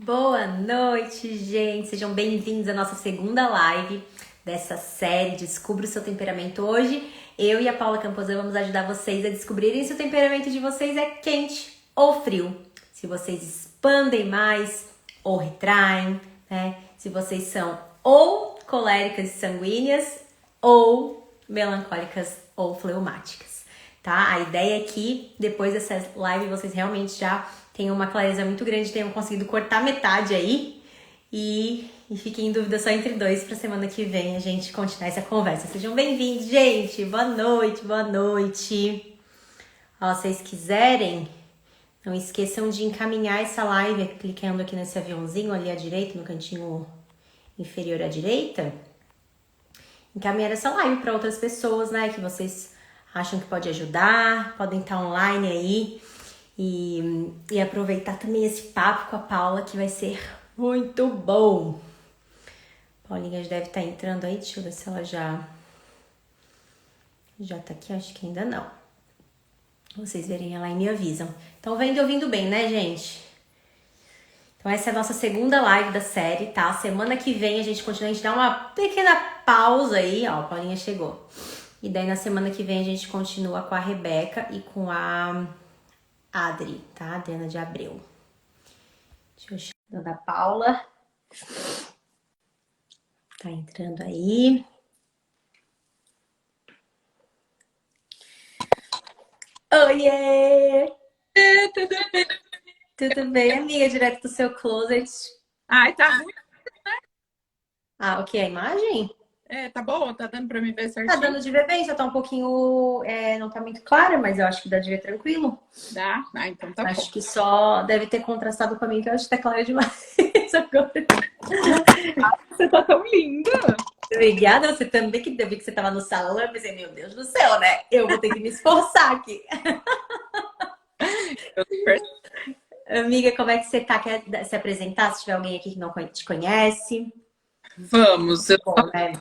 Boa noite, gente! Sejam bem-vindos à nossa segunda live dessa série Descubra o Seu Temperamento. Hoje, eu e a Paula Camposan vamos ajudar vocês a descobrirem se o temperamento de vocês é quente ou frio. Se vocês expandem mais ou retraem, né? Se vocês são ou coléricas e sanguíneas ou melancólicas ou fleumáticas, tá? A ideia é que depois dessa live vocês realmente já tenham uma clareza muito grande, tenham conseguido cortar metade aí e fiquem em dúvida só entre dois para semana que vem a gente continuar essa conversa. Sejam bem-vindos, gente! Boa noite, boa noite! Ó, se vocês quiserem, não esqueçam de encaminhar essa live clicando aqui nesse aviãozinho ali à direita, no cantinho inferior à direita. Encaminhar essa live para outras pessoas, né, que vocês acham que pode ajudar, podem estar online aí. E aproveitar também esse papo com a Paula, que vai ser muito bom. Paulinha já deve estar entrando aí, deixa eu ver se ela já tá aqui, acho que ainda não. Vocês verem ela e me avisam. Então, vendo e ouvindo bem, né, gente? Então, essa é a nossa segunda live da série, tá? Semana que vem a gente continua, a gente dá uma pequena pausa aí, ó, a Paulinha chegou. E daí, na semana que vem, a gente continua com a Rebeca e com a Adri, tá? Adriana de Abreu. Deixa eu chamar da Paula. Tá entrando aí. Oiê! Tudo bem? Tudo bem, amiga? Direto do seu closet. Ai, tá ruim. Ah, ok, a imagem? Tá boa? Tá dando pra me ver Tá certinho? dando de ver bem, só tá um pouquino... não tá muito clara, mas eu acho que dá de ver tranquilo. Dá? Ah, então tá bom. Acho que só deve ter contrastado com a minha, que eu acho que tá clara demais agora. Você tá tão linda! Obrigada, você também, que eu vi que você tava no salão, eu pensei, meu Deus do céu, né? Eu vou ter que me esforçar aqui. Eu super- Amiga, como é que você tá? Quer se apresentar? Se tiver alguém aqui que não te conhece. Vamos, eu Bom, né?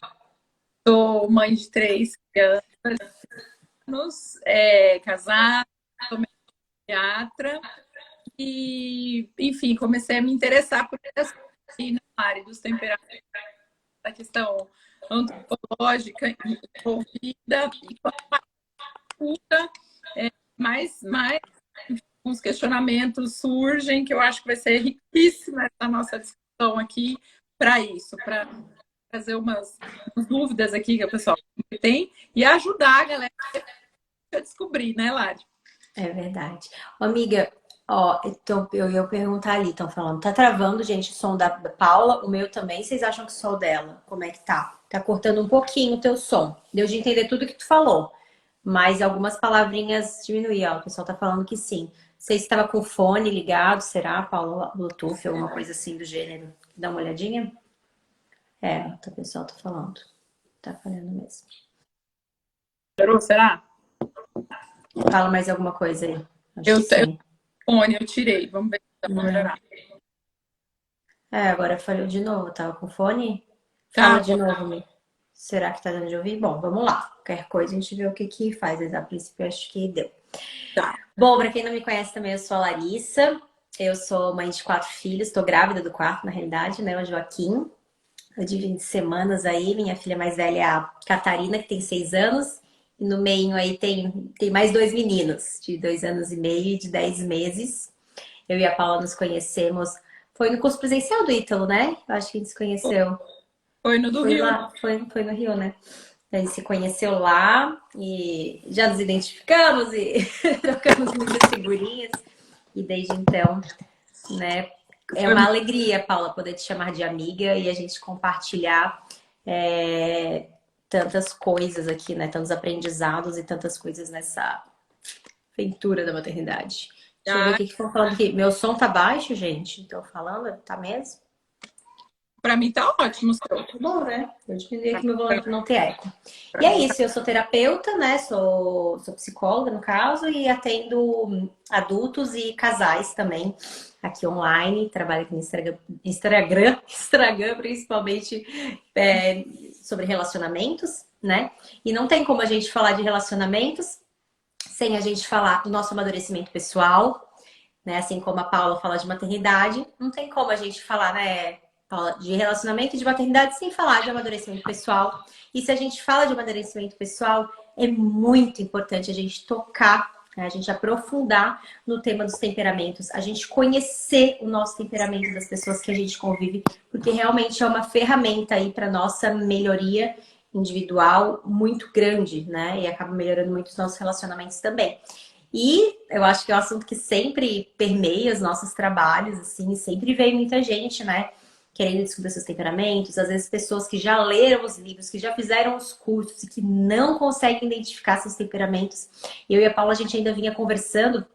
sou mãe de 3 crianças, casada, sou pediatra e, enfim, comecei a me interessar por essa aqui na área dos temperamentos, da questão antropológica envolvida e com a cultura, mais uns questionamentos surgem que eu acho que vai ser riquíssima essa nossa discussão aqui para isso, para trazer umas dúvidas aqui que o pessoal tem e ajudar a galera a descobrir, né, Lari? É verdade. Ô, amiga, ó, então, eu ia perguntar ali, estão falando, tá travando, gente, o som da Paula, o meu também. Vocês acham que o som dela, como é que tá? Tá cortando um pouquinho o teu som. Deu de entender tudo que tu falou, mas algumas palavrinhas diminuíam. Ó, o pessoal tá falando que sim. Não sei se estava com o fone ligado, será, Paula? Bluetooth, alguma coisa assim do gênero. Dá uma olhadinha? O pessoal tá falando. Tá falhando mesmo. Será? Fala mais alguma coisa aí. Acho que Eu sim. fone, eu tirei. Vamos ver se dá para melhorar. Agora falhou de novo. Tava com fone? Fala Tá, de novo, Mi. Será que tá dando de ouvir? Bom, vamos lá. Qualquer coisa a gente vê o que que faz. Mas a princípio acho que deu. tá. Bom, pra quem não me conhece também, eu sou a Larissa. Eu sou mãe de 4 filhos. Tô grávida do quarto, na realidade, né? O Joaquim. Eu de 20 semanas aí. Minha filha mais velha é a Catarina, que tem 6 anos. E no meio aí tem mais 2 meninos, de 2 anos e meio e de 10 meses. Eu e a Paula nos conhecemos. Foi no curso presencial do Ítalo, né? Eu acho que a gente se conheceu. Foi no do Foi Rio. lá, foi no Rio, né? A gente se conheceu lá e já nos identificamos e trocamos muitas figurinhas. E desde então, né? É uma alegria, Paula, poder te chamar de amiga e a gente compartilhar tantas coisas aqui, né? Tantos aprendizados e tantas coisas nessa aventura da maternidade. Deixa eu ver o que estão falando aqui. Meu som tá baixo, gente? Estão falando? Tá mesmo? Para mim tá ótimo. Tá bom, né? Eu diminuí aqui meu volume para não ter eco. E é isso, eu sou terapeuta, né? Sou psicóloga, no caso, e atendo adultos e casais também aqui online. Trabalho aqui no Instagram principalmente sobre relacionamentos, né? E não tem como a gente falar de relacionamentos sem a gente falar do nosso amadurecimento pessoal, né? Assim como a Paula fala de maternidade, não tem como a gente falar, né, Paula, de relacionamento e de maternidade sem falar de amadurecimento pessoal. E se a gente fala de amadurecimento pessoal, é muito importante a gente tocar, né, a gente aprofundar no tema dos temperamentos, a gente conhecer o nosso temperamento das pessoas que a gente convive, porque realmente é uma ferramenta aí para nossa melhoria individual muito grande, né? E acaba melhorando muito os nossos relacionamentos também. E eu acho que é um assunto que sempre permeia os nossos trabalhos, assim, sempre vem muita gente, né? Querendo descobrir seus temperamentos, às vezes pessoas que já leram os livros, que já fizeram os cursos e que não conseguem identificar seus temperamentos. Eu e a Paula, a gente ainda vinha conversando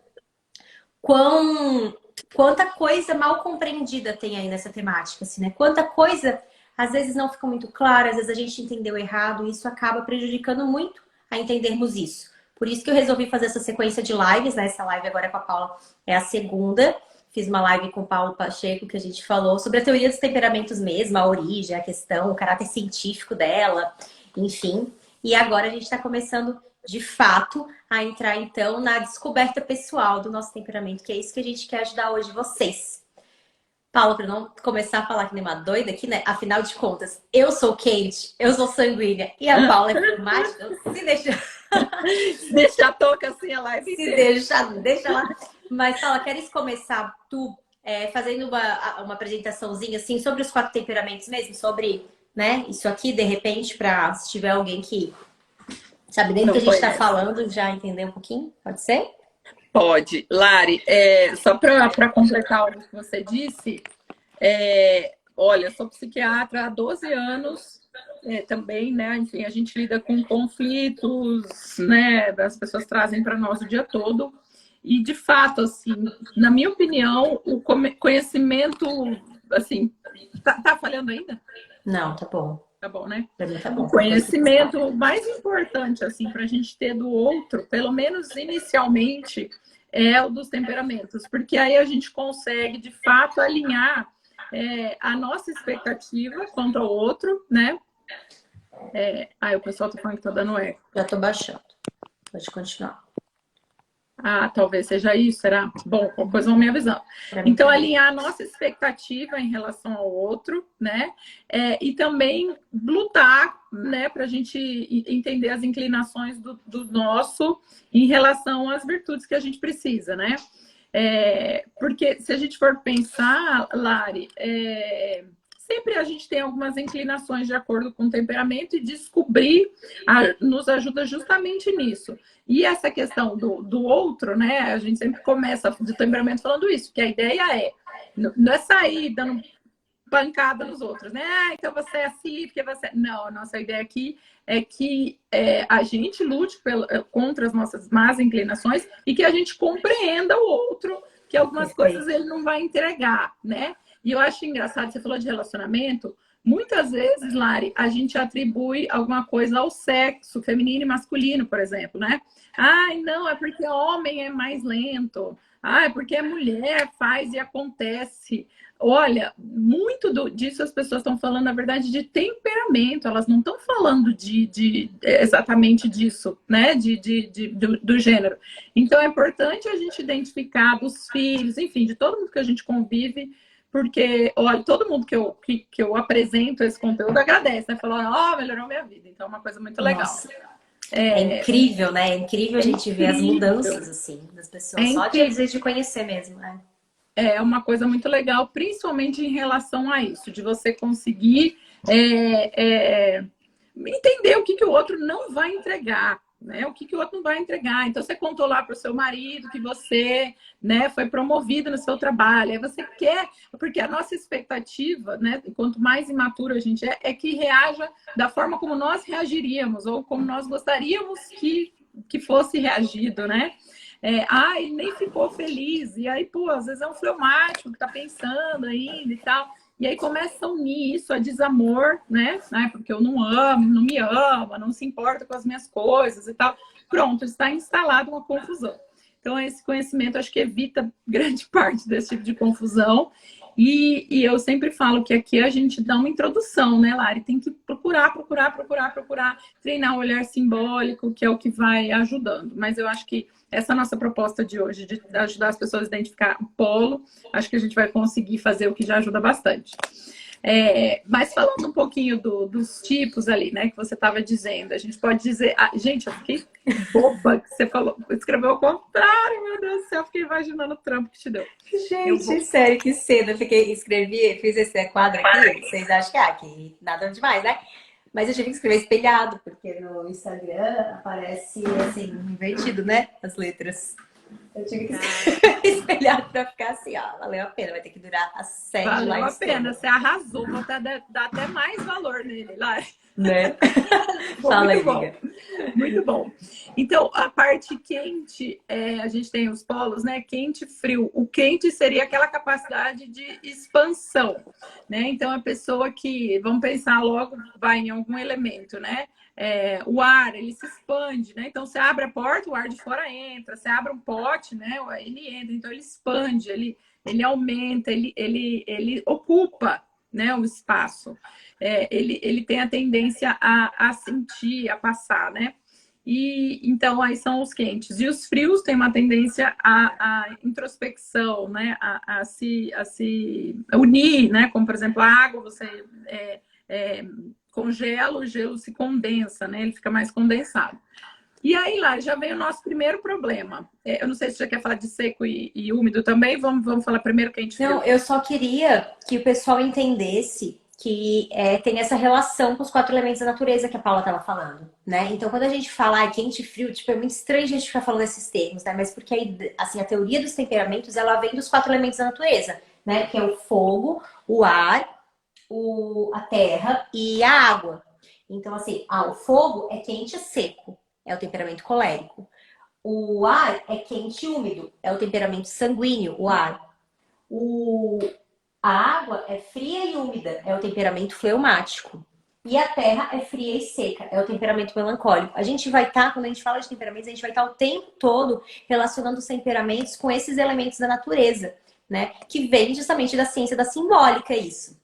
quanta coisa mal compreendida tem aí nessa temática, assim, né? Quanta coisa às vezes não fica muito clara, às vezes a gente entendeu errado e isso acaba prejudicando muito a entendermos isso. Por isso que eu resolvi fazer essa sequência de lives, né? Essa live agora com a Paula é a segunda. Fiz uma live com o Paulo Pacheco que a gente falou sobre a teoria dos temperamentos mesmo, a origem, a questão, o caráter científico dela, enfim. E agora a gente está começando de fato a entrar então na descoberta pessoal do nosso temperamento, que é isso que a gente quer ajudar hoje vocês. Paula, para não começar a falar que nem uma doida aqui, né? Afinal de contas, eu sou quente, eu sou sanguínea e a Paula é fleumática. Se deixa, Deixa a touca assim a live inteira. deixa lá. Mas, Paula, queres começar tu fazendo uma apresentaçãozinha assim sobre os 4 temperamentos mesmo? Sobre, né, isso aqui, de repente, para se tiver alguém que sabe dentro do que a gente está falando, já entender um pouquinho? Pode ser? Pode. Lari, só para completar o que você disse, olha, sou psiquiatra há 12 anos também, né? Enfim, a gente lida com conflitos, né? As pessoas trazem para nós o dia todo. E, de fato, assim, na minha opinião, o conhecimento, assim, tá falhando ainda? Não, tá bom. Tá bom, né? Pra mim tá bom. O conhecimento mais importante, assim, para a gente ter do outro, pelo menos inicialmente, é o dos temperamentos, porque aí a gente consegue, de fato, alinhar a nossa expectativa quanto ao outro, né? O pessoal tá falando que tá dando eco. Já tô baixando. Pode continuar. Ah, talvez seja isso, será? Bom, qualquer coisa vão me avisar. Então, alinhar a nossa expectativa em relação ao outro, né? E também lutar, né? Para a gente entender as inclinações do nosso em relação às virtudes que a gente precisa, né? Porque se a gente for pensar, Lari, sempre a gente tem algumas inclinações de acordo com o temperamento e descobrir nos ajuda justamente nisso. E essa questão do outro, né? A gente sempre começa do temperamento falando isso, que a ideia não é sair dando pancada nos outros, né? Então você é assim, porque você... Não, a nossa ideia aqui é que a gente lute contra as nossas más inclinações e que a gente compreenda o outro, que algumas coisas ele não vai entregar, né? E eu acho engraçado, você falou de relacionamento, muitas vezes, Lari, a gente atribui alguma coisa ao sexo feminino e masculino, por exemplo, né? Ai, não, é porque homem é mais lento. Ah, é porque a mulher faz e acontece. Olha, muito disso as pessoas estão falando, na verdade, de temperamento. Elas não estão falando exatamente disso, né? Do gênero. Então, é importante a gente identificar dos filhos, enfim, de todo mundo que a gente convive, porque, olha, todo mundo que eu apresento esse conteúdo agradece, né? Falando, melhorou minha vida. Então, é uma coisa muito legal. Nossa. É incrível, né? É incrível a gente ver as mudanças, assim, das pessoas. Só de conhecer mesmo, né? É uma coisa muito legal, principalmente em relação a isso, de você conseguir entender o que o outro não vai entregar, né? O que o outro não vai entregar. Então, você contou lá para o seu marido que você, né, foi promovido no seu trabalho. Aí você quer, porque a nossa expectativa, né, quanto mais imaturo a gente é que reaja da forma como nós reagiríamos ou como nós gostaríamos que fosse reagido, né? Ele nem ficou feliz. E aí, pô, às vezes é um fleumático que tá pensando ainda e tal. E aí começa a unir isso a desamor, né? Porque eu não amo, não me ama, não se importa com as minhas coisas e tal. Pronto, está instalada uma confusão. Então, esse conhecimento acho que evita grande parte desse tipo de confusão. E eu sempre falo que aqui a gente dá uma introdução, né, Lari? Tem que procurar, treinar o olhar simbólico, que é o que vai ajudando. Mas eu acho que essa nossa proposta de hoje, de ajudar as pessoas a identificar o polo, acho que a gente vai conseguir fazer o que já ajuda bastante. Mas falando um pouquinho dos tipos ali, né, que você estava dizendo, a gente pode dizer... gente, eu fiquei boba que você falou, escreveu ao contrário, meu Deus do céu, eu fiquei imaginando o trampo que te deu. Gente, sério, que cedo. Eu escrevi, fiz esse quadro aqui. Vocês acham que nada demais, né? Mas eu tive que escrever espelhado, porque no Instagram aparece assim, invertido, né? As letras. Eu tive que escrever espelhado pra ficar assim, ó. Valeu a pena, vai ter que durar a série de Valeu a lives pena, toda. você arrasou, vou dar até mais valor nele, Lari. Né? Fala aí, amiga. Muito bom. Então, a parte quente, a gente tem os polos, né? Quente e frio. O quente seria aquela capacidade de expansão, né? Então, a pessoa que, vamos pensar logo, vai em algum elemento, né? O ar, ele se expande, né? Então, você abre a porta, o ar de fora entra. Você abre um pote, né? Ele entra. Então, ele expande, ele aumenta, ele ocupa, né, o espaço. Ele tem a tendência a sentir, a passar, né? E então aí são os quentes. E os frios têm uma tendência à introspecção, né? A se unir, né? Como, por exemplo, a água, você congela, o gelo se condensa, né? Ele fica mais condensado. E aí, lá, já vem o nosso primeiro problema. Eu não sei se você quer falar de seco e úmido também. Vamos falar primeiro quente e frio. Não, eu só queria que o pessoal entendesse que tem essa relação com os 4 elementos da natureza que a Paula estava falando, né? Então, quando a gente fala quente e frio, tipo, é muito estranho a gente ficar falando esses termos, né? Mas porque aí, assim, a teoria dos temperamentos, ela vem dos 4 elementos da natureza, né? Que é o fogo, o ar, a terra e a água. Então, assim, o fogo é quente e seco, é o temperamento colérico. O ar é quente e úmido, é o temperamento sanguíneo, o ar. A água é fria e úmida, é o temperamento fleumático. E a terra é fria e seca, é o temperamento melancólico. A gente vai estar, quando a gente fala de temperamentos, a gente vai estar o tempo todo relacionando os temperamentos com esses elementos da natureza, né? Que vem justamente da ciência da simbólica, isso,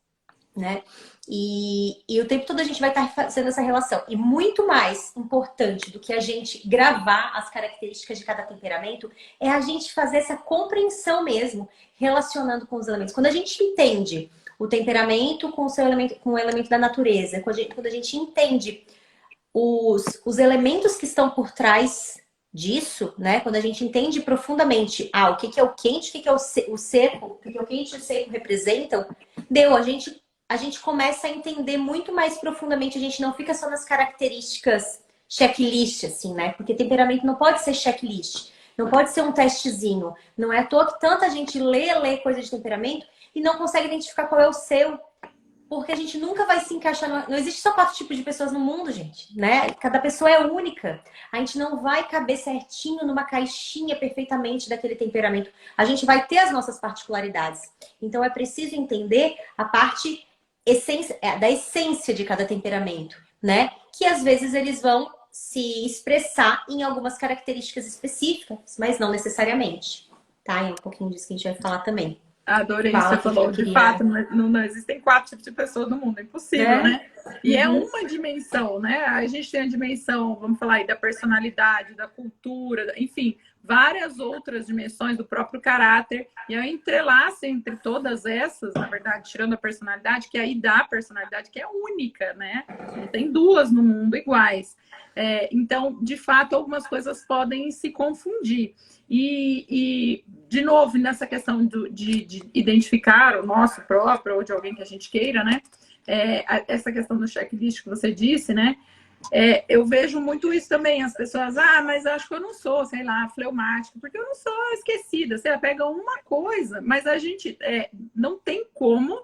né? E o tempo todo a gente vai estar fazendo essa relação. E muito mais importante do que a gente gravar as características de cada temperamento é a gente fazer essa compreensão mesmo, relacionando com os elementos. Quando a gente entende o temperamento com o elemento da natureza, quando a gente entende os elementos que estão por trás disso, né? Quando a gente entende profundamente o que é o quente, o que é o seco, o que é o quente e o seco representam, a gente começa a entender muito mais profundamente, a gente não fica só nas características checklist, assim, né? Porque temperamento não pode ser checklist, não pode ser um testezinho. Não é à toa que tanta gente lê coisa de temperamento e não consegue identificar qual é o seu. Porque a gente nunca vai se encaixar. Não existe só 4 tipos de pessoas no mundo, gente, né? Cada pessoa é única. A gente não vai caber certinho numa caixinha perfeitamente daquele temperamento. A gente vai ter as nossas particularidades. Então é preciso entender a parte da essência de cada temperamento, né? Que às vezes eles vão se expressar em algumas características específicas, mas não necessariamente. Tá? E um pouquinho disso que a gente vai falar também. Adorei isso que você falou. De fato, não existem 4 tipos de pessoas no mundo. É impossível, né? E é uma dimensão, né? A gente tem a dimensão, vamos falar aí, da personalidade, da cultura, enfim, várias outras dimensões do próprio caráter. E eu entrelaço entre todas essas, na verdade, tirando a personalidade, que aí dá a personalidade que é única, né? Não tem 2 no mundo iguais. Então, de fato, algumas coisas podem se confundir. E de novo, nessa questão de identificar o nosso próprio ou de alguém que a gente queira, né? Essa questão do checklist que você disse, né? Eu vejo muito isso também, as pessoas, mas acho que eu não sou, sei lá, fleumática, porque eu não sou esquecida, você pega uma coisa, mas a gente não tem como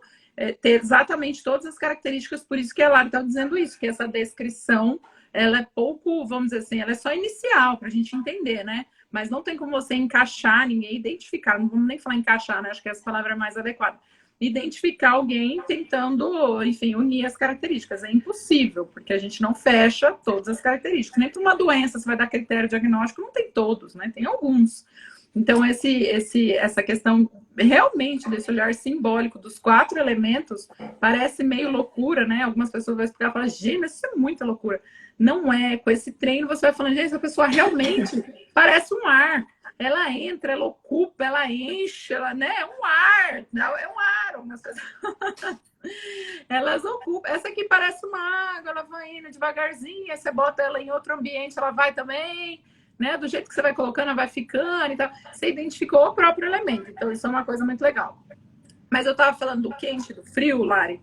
ter exatamente todas as características, por isso que a Lara está dizendo isso, que essa descrição, ela é pouco, vamos dizer assim, ela é só inicial, para a gente entender, né? Mas não tem como você encaixar ninguém, identificar, não vamos nem falar encaixar, né? Acho que essa palavra é mais adequada. Identificar alguém tentando, enfim, unir as características. É impossível, porque a gente não fecha todas as características. Nem para uma doença você vai dar critério diagnóstico, não tem todos, né? Tem alguns. Então, essa questão realmente desse olhar simbólico dos 4 elementos parece meio loucura, né? Algumas pessoas vão explicar e falar, gente, mas isso é muita loucura. Não é. Com esse treino você vai falando, gente, essa pessoa realmente parece um ar. Ela entra, ela ocupa, ela enche, ela, né? É um ar. É um ar. Algumas pessoas... Elas ocupam. Essa aqui parece uma água, ela vai indo devagarzinho, aí você bota ela em outro ambiente, ela vai também, né? Do jeito que você vai colocando, ela vai ficando e tal. Você identificou o próprio elemento. Então, isso é uma coisa muito legal. Mas eu estava falando do quente, do frio, Lari,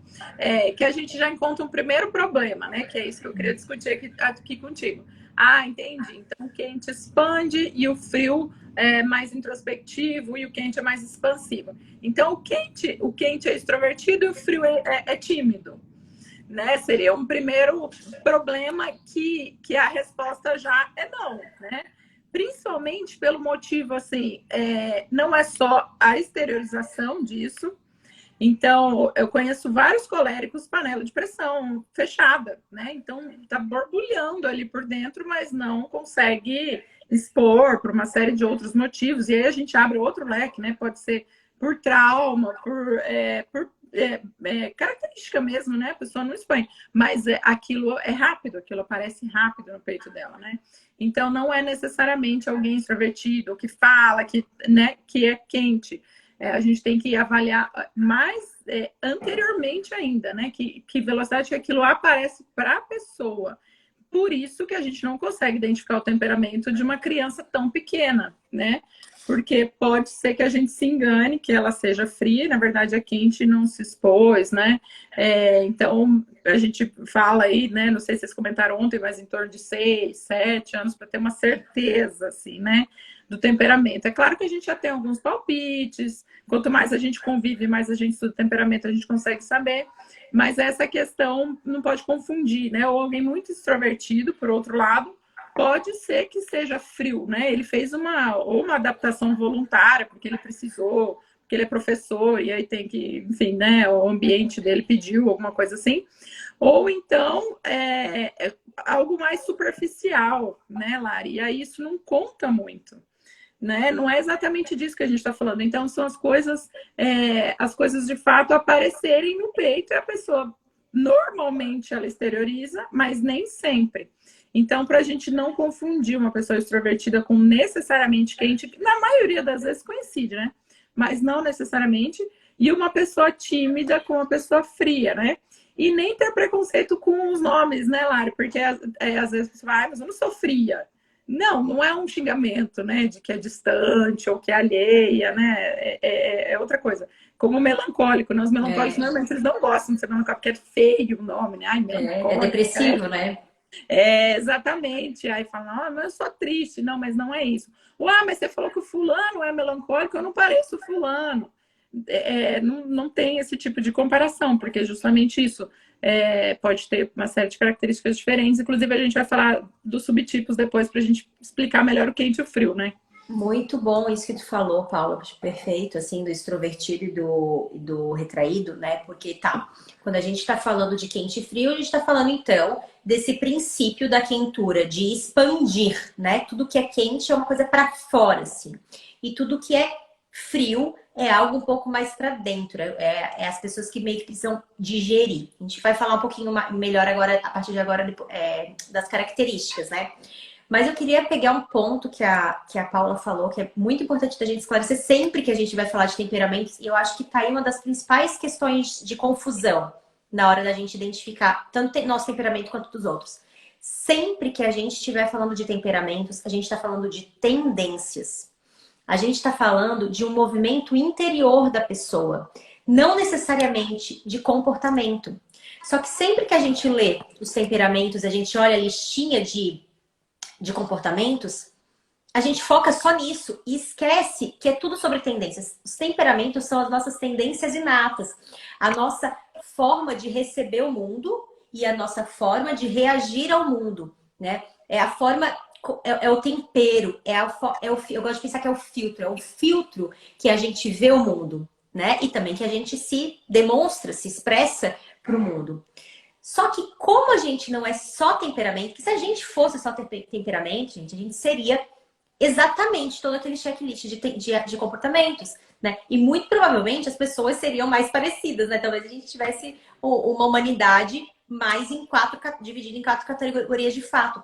que a gente já encontra um primeiro problema, né? Que é isso que eu queria discutir aqui contigo. Ah, entendi. Então, o quente expande e o frio é mais introspectivo e o quente é mais expansivo. Então, o quente é extrovertido e o frio é tímido, né? Seria um primeiro problema que a resposta já é não, né? Principalmente pelo motivo, assim, não é só a exteriorização disso. Então, eu conheço vários coléricos panela de pressão fechada, né? Então, tá borbulhando ali por dentro, mas não consegue expor por uma série de outros motivos. E aí a gente abre outro leque, né? Pode ser por trauma, por característica mesmo, né? A pessoa não expõe. Mas aquilo é rápido, aquilo aparece rápido no peito dela, né? Então, não é necessariamente alguém extrovertido, que fala, né, que é quente. A gente tem que avaliar mais anteriormente ainda, né? Que velocidade que aquilo aparece para a pessoa. Por isso que a gente não consegue identificar o temperamento de uma criança tão pequena, né? Porque pode ser que a gente se engane, que ela seja fria, na verdade é quente e não se expôs, né? Então, a gente fala aí, né? Não sei se vocês comentaram ontem, mas em torno de 6, 7 anos para ter uma certeza, assim, né? Do temperamento. É claro que a gente já tem alguns palpites, quanto mais a gente convive, mais a gente estuda o temperamento, a gente consegue saber, mas essa questão não pode confundir, né? Ou alguém muito extrovertido, por outro lado, pode ser que seja frio, né? Ele fez uma adaptação voluntária, porque ele precisou, porque ele é professor, e aí tem que, enfim, né? O ambiente dele pediu alguma coisa assim. Ou então algo mais superficial, né, Lari? E aí isso não conta muito. Né? Não é exatamente disso que a gente está falando. Então, são as coisas de fato aparecerem no peito e a pessoa normalmente ela exterioriza, mas nem sempre. Então, para a gente não confundir uma pessoa extrovertida com necessariamente quente, que na maioria das vezes coincide, né? Mas não necessariamente, e uma pessoa tímida com uma pessoa fria, né? E nem ter preconceito com os nomes, né, Lari? Porque às vezes você vai, mas eu não sou fria. Não, não é um xingamento, né? De que é distante ou que é alheia, né? É outra coisa. Como melancólico, né? Os melancólicos normalmente eles não gostam de ser melancólico, porque é feio o nome, né? Ai, É melancólico. depressivo, né? Exatamente. Aí falam, ah, mas eu sou triste. Não, mas não é isso. Ah, mas você falou que o fulano é melancólico, eu não pareço fulano. Não tem esse tipo de comparação, porque justamente isso pode ter uma série de características diferentes. Inclusive, a gente vai falar dos subtipos depois para a gente explicar melhor o quente e o frio, né? Muito bom isso que tu falou, Paula, perfeito, assim, do extrovertido e do retraído, né? Porque quando a gente tá falando de quente e frio, a gente tá falando, então, desse princípio da quentura, de expandir, né? Tudo que é quente é uma coisa para fora, assim. E tudo que é frio é algo um pouco mais para dentro. É as pessoas que meio que precisam digerir. A gente vai falar um pouquinho melhor agora, a partir de agora, das características, né? Mas eu queria pegar um ponto que a Paula falou, que é muito importante da gente esclarecer sempre que a gente vai falar de temperamentos, e eu acho que tá aí uma das principais questões de confusão na hora da gente identificar tanto nosso temperamento quanto dos outros. Sempre que a gente estiver falando de temperamentos, a gente está falando de tendências. A gente está falando de um movimento interior da pessoa, não necessariamente de comportamento. Só que sempre que a gente lê os temperamentos, a gente olha a listinha de comportamentos, a gente foca só nisso e esquece que é tudo sobre tendências. Os temperamentos são as nossas tendências inatas, a nossa forma de receber o mundo e a nossa forma de reagir ao mundo, né? É a forma, é o tempero, eu gosto de pensar que é o filtro que a gente vê o mundo, né? E também que a gente se demonstra, se expressa para o mundo. Só que como a gente não é só temperamento, que se a gente fosse só temperamento, gente, a gente seria exatamente todo aquele checklist de comportamentos, né? E muito provavelmente as pessoas seriam mais parecidas, né? Talvez a gente tivesse uma humanidade mais dividida em quatro categorias de fato.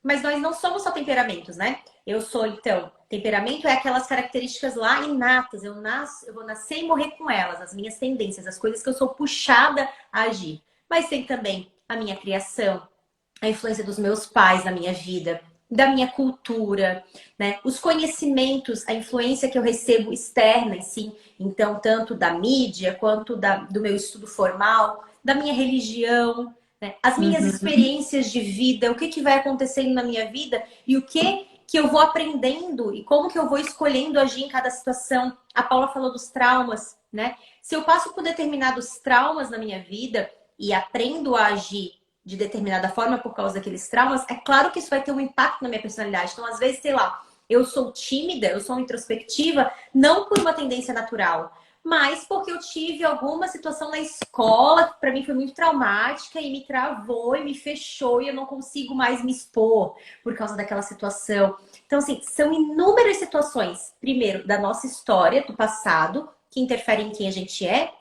Mas nós não somos só temperamentos, né? Eu sou, então, temperamento é aquelas características lá inatas. Eu vou nascer e morrer com elas, as minhas tendências, as coisas que eu sou puxada a agir. Mas tem também a minha criação, a influência dos meus pais na minha vida, da minha cultura, né? Os conhecimentos, a influência que eu recebo externa, sim. Então, tanto da mídia quanto do meu estudo formal, da minha religião, né? As minhas Uhum. experiências de vida, o que, que vai acontecendo na minha vida e o que eu vou aprendendo e como que eu vou escolhendo agir em cada situação. A Paula falou dos traumas, né? Se eu passo por determinados traumas na minha vida e aprendo a agir de determinada forma por causa daqueles traumas, é claro que isso vai ter um impacto na minha personalidade. Então, às vezes, sei lá, eu sou tímida, eu sou introspectiva, não por uma tendência natural, mas porque eu tive alguma situação na escola que para mim foi muito traumática e me travou e me fechou e eu não consigo mais me expor por causa daquela situação. Então, assim, são inúmeras situações, primeiro, da nossa história, do passado, que interferem em quem a gente é,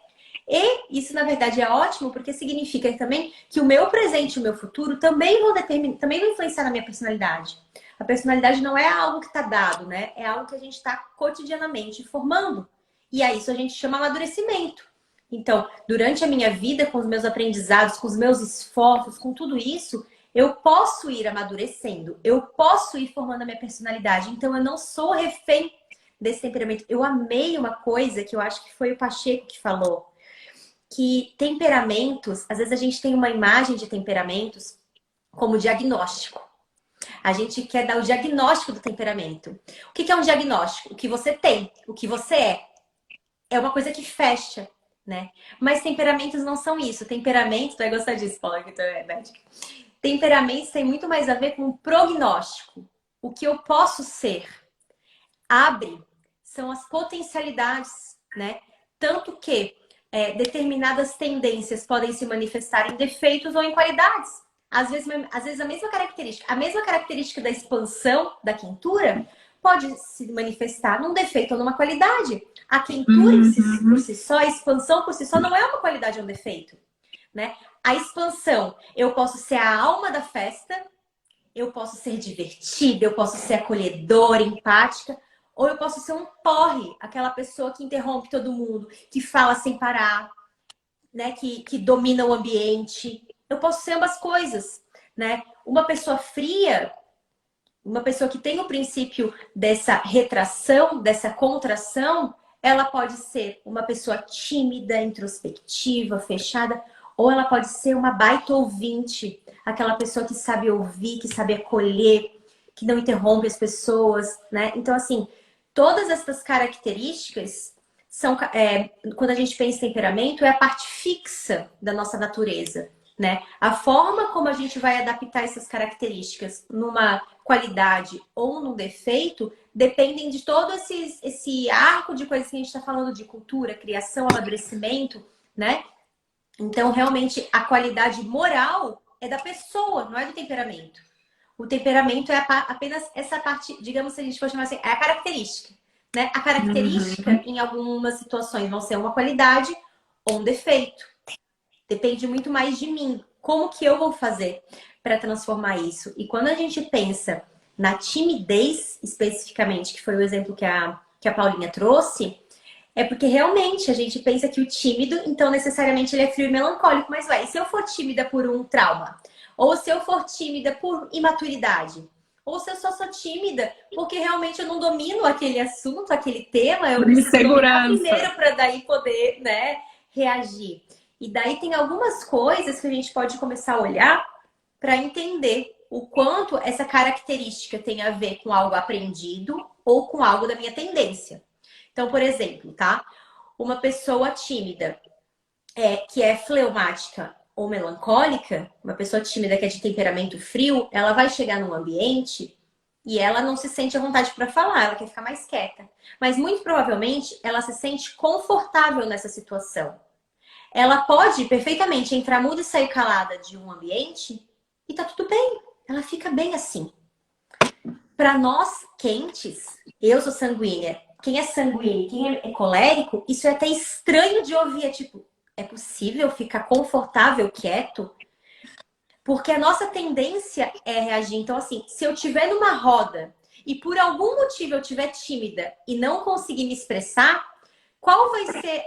e isso, na verdade, é ótimo, porque significa também que o meu presente e o meu futuro também vão influenciar na minha personalidade. A personalidade não é algo que está dado, né? É algo que a gente está cotidianamente formando. E a isso a gente chama amadurecimento. Então, durante a minha vida, com os meus aprendizados, com os meus esforços, com tudo isso, eu posso ir amadurecendo, eu posso ir formando a minha personalidade. Então, eu não sou refém desse temperamento. Eu amei uma coisa que eu acho que foi o Pacheco que falou que temperamentos, às vezes a gente tem uma imagem de temperamentos como diagnóstico. A gente quer dar o diagnóstico do temperamento. O que é um diagnóstico? O que você tem, o que você é. É uma coisa que fecha, né? Mas temperamentos não são isso. Temperamentos, tu vai gostar disso, Paula, que tu é médica. Temperamentos tem muito mais a ver com o prognóstico. O que eu posso ser. Abre são as potencialidades, né? Tanto que determinadas tendências podem se manifestar em defeitos ou em qualidades. Às vezes a mesma característica da expansão da quentura pode se manifestar num defeito ou numa qualidade. A quentura por Uhum. si só, a expansão por si só não é uma qualidade ou um defeito, né? A expansão, eu posso ser a alma da festa, eu posso ser divertida, eu posso ser acolhedora, empática, ou eu posso ser um porre, aquela pessoa que interrompe todo mundo, que fala sem parar, né? Que domina o ambiente. Eu posso ser ambas coisas, né? Uma pessoa fria, uma pessoa que tem o princípio dessa retração, dessa contração, ela pode ser uma pessoa tímida, introspectiva, fechada, ou ela pode ser uma baita ouvinte, aquela pessoa que sabe ouvir, que sabe acolher, que não interrompe as pessoas, né? Então, assim, todas essas características são, quando a gente pensa em temperamento, é a parte fixa da nossa natureza, né? A forma como a gente vai adaptar essas características numa qualidade ou num defeito dependem de todo esse arco de coisas que a gente está falando de cultura, criação, amadurecimento, né? Então, realmente, a qualidade moral é da pessoa, não é do temperamento. O temperamento é apenas essa parte, digamos, se a gente for chamar assim, é a característica, né? A característica, Uhum. em algumas situações, vão ser uma qualidade ou um defeito. Depende muito mais de mim. Como que eu vou fazer para transformar isso? E quando a gente pensa na timidez, especificamente, que foi o exemplo que a Paulinha trouxe, é porque realmente a gente pensa que o tímido, então necessariamente ele é frio e melancólico. Mas ué, e se eu for tímida por um trauma? Ou se eu for tímida por imaturidade? Ou se eu só sou tímida porque realmente eu não domino aquele assunto, aquele tema, eu Por preciso dominar insegurança. primeiro para daí poder, né, reagir. E daí tem algumas coisas que a gente pode começar a olhar para entender o quanto essa característica tem a ver com algo aprendido ou com algo da minha tendência. Então, por exemplo, tá? Uma pessoa tímida, que é fleumática ou melancólica, uma pessoa tímida que é de temperamento frio, ela vai chegar num ambiente e ela não se sente à vontade para falar, ela quer ficar mais quieta. Mas muito provavelmente ela se sente confortável nessa situação. Ela pode perfeitamente entrar muda e sair calada de um ambiente e tá tudo bem. Ela fica bem assim. Para nós quentes, eu sou sanguínea. Quem é sanguíneo, quem é colérico, isso é até estranho de ouvir. É tipo, é possível ficar confortável, quieto? Porque a nossa tendência é reagir. Então, assim, se eu estiver numa roda e por algum motivo eu estiver tímida e não conseguir me expressar, qual vai ser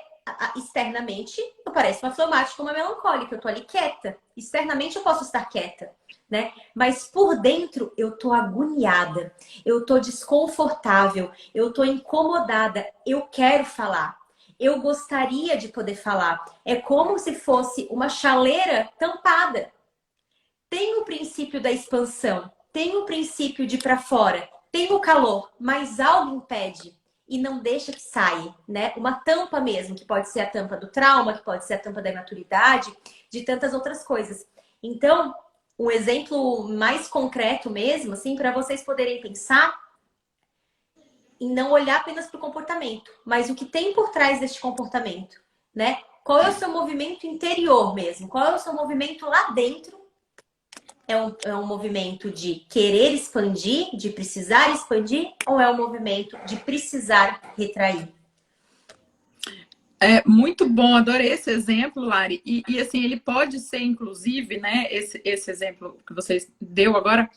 externamente? Eu pareço uma fleumática, uma melancólica. Eu tô ali quieta. Externamente eu posso estar quieta, né? Mas por dentro eu tô agoniada, eu tô desconfortável, eu tô incomodada. Eu quero falar. Eu gostaria de poder falar. É como se fosse uma chaleira tampada. Tem o princípio da expansão, tem o princípio de para fora, tem o calor, mas algo impede e não deixa que saia, né? Uma tampa mesmo, que pode ser a tampa do trauma, que pode ser a tampa da imaturidade, de tantas outras coisas. Então, um exemplo mais concreto mesmo, assim, para vocês poderem pensar em não olhar apenas para o comportamento, mas o que tem por trás deste comportamento, né? Qual é o seu movimento interior mesmo? Qual é o seu movimento lá dentro? É um movimento de querer expandir, de precisar expandir, ou é um movimento de precisar retrair? É muito bom, adorei esse exemplo, Lari. Assim, ele pode ser, inclusive, né, esse exemplo que você deu agora,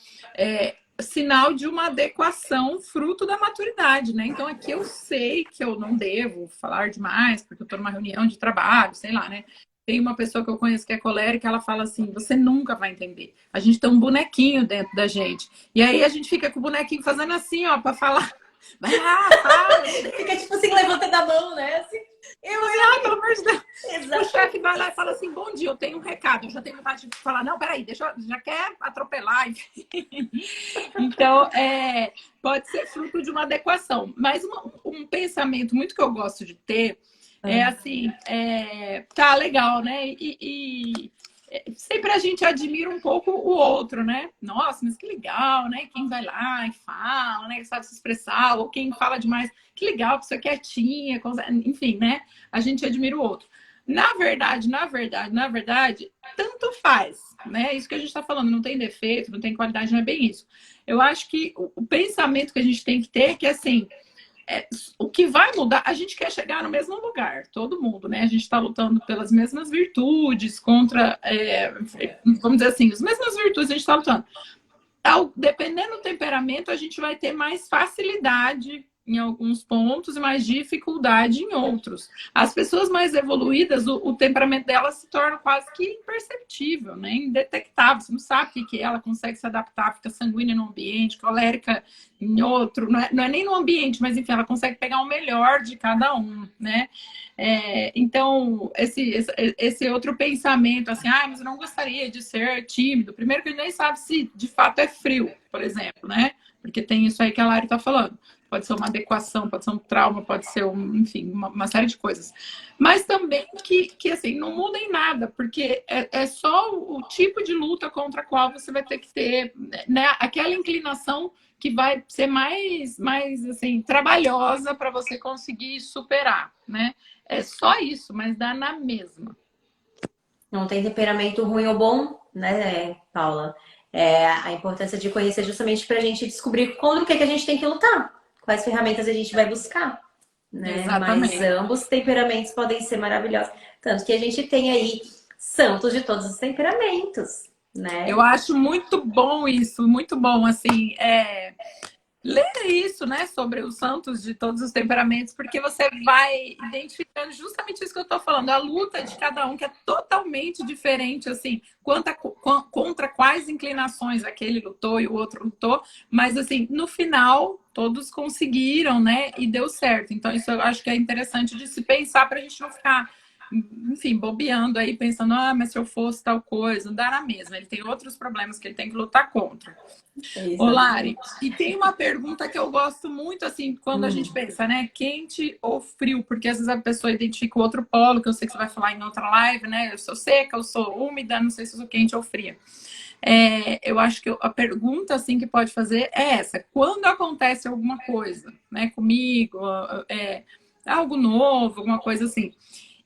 sinal de uma adequação fruto da maturidade, né? Então, aqui eu sei que eu não devo falar demais, porque eu estou numa reunião de trabalho, sei lá, né? Tem uma pessoa que eu conheço que é colérica, ela fala assim: você nunca vai entender. A gente tem um bonequinho dentro da gente. E aí a gente fica com o bonequinho fazendo assim, ó, para falar. Vai lá, fala. Fica tipo assim, levantando a mão, né? Assim, Pelo amor de Deus. exatamente. O chefe vai lá e fala assim: bom dia, eu tenho um recado. Eu já tenho vontade de falar: não, peraí, já quer atropelar. Então, pode ser fruto de uma adequação. Mas um pensamento muito que eu gosto de ter é assim: tá legal, né? Sempre a gente admira um pouco o outro, né? Nossa, mas que legal, né? Quem vai lá e fala, né? Que sabe se expressar, ou quem fala demais, que legal, pessoa quietinha, enfim, né? A gente admira o outro. Na verdade, tanto faz, né? Isso que a gente está falando, não tem defeito, não tem qualidade, não é bem isso. Eu acho que o pensamento que a gente tem que ter é que, assim, o que vai mudar, a gente quer chegar no mesmo lugar, todo mundo, né? A gente está lutando pelas mesmas virtudes, contra, vamos dizer assim, as mesmas virtudes a gente está lutando. Dependendo do temperamento, a gente vai ter mais facilidade em alguns pontos e mais dificuldade em outros. As pessoas mais evoluídas, o temperamento delas se torna quase que imperceptível, né? Indetectável. Você não sabe o que é, ela consegue se adaptar, fica sanguínea num ambiente, colérica em outro. Não é nem no ambiente, mas enfim, ela consegue pegar o melhor de cada um, né? Então, esse outro pensamento, assim, mas eu não gostaria de ser tímido. Primeiro que ele nem sabe se de fato é frio, por exemplo, né? Porque tem isso aí que a Lari está falando. Pode ser uma adequação, pode ser um trauma, pode ser, enfim, uma série de coisas. Mas também que assim, não muda em nada, porque é só o tipo de luta contra a qual você vai ter que ter, né? Aquela inclinação que vai ser mais assim, trabalhosa para você conseguir superar, né? É só isso, mas dá na mesma. Não tem temperamento ruim ou bom, né, Paula? A importância de conhecer justamente para a gente descobrir contra o que a gente tem que lutar, quais ferramentas a gente vai buscar, né? Mas Exatamente. ambos temperamentos podem ser maravilhosos. Tanto que a gente tem aí santos de todos os temperamentos, né? Eu acho muito bom isso, muito bom, assim, ler isso, né, sobre os santos de todos os temperamentos, porque você vai identificando justamente isso que eu estou falando, a luta de cada um, que é totalmente diferente, assim, contra quais inclinações aquele lutou e o outro lutou, mas, assim, no final, todos conseguiram, né, e deu certo. Então, isso eu acho que é interessante de se pensar para a gente não ficar, enfim, bobeando aí, pensando, mas se eu fosse tal coisa, não dá na mesma. Ele tem outros problemas que ele tem que lutar contra. Ô, Lari, e tem uma pergunta que eu gosto muito, assim, quando a gente pensa, né? Quente ou frio? Porque às vezes a pessoa identifica o outro polo, que eu sei que você vai falar em outra live, né? Eu sou seca, eu sou úmida, não sei se eu sou quente ou fria. Eu acho que a pergunta, assim, que pode fazer é essa. Quando acontece alguma coisa, né? Comigo, algo novo, alguma coisa assim.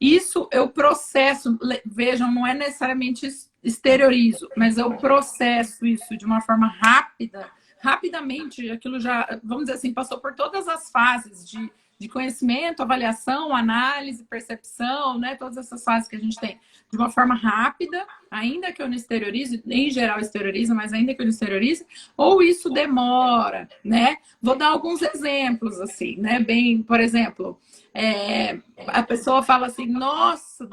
Isso eu processo, vejam, não é necessariamente exteriorizo, mas eu processo isso de uma forma rápida rapidamente aquilo já, vamos dizer assim, passou por todas as fases de conhecimento, avaliação, análise, percepção, né? Todas essas fases que a gente tem de uma forma rápida, ainda que eu não exteriorize, em geral exterioriza, mas ainda que eu não exteriorize, ou isso demora, né? Vou dar alguns exemplos, assim, né? Bem, por exemplo, a pessoa fala assim, nossa,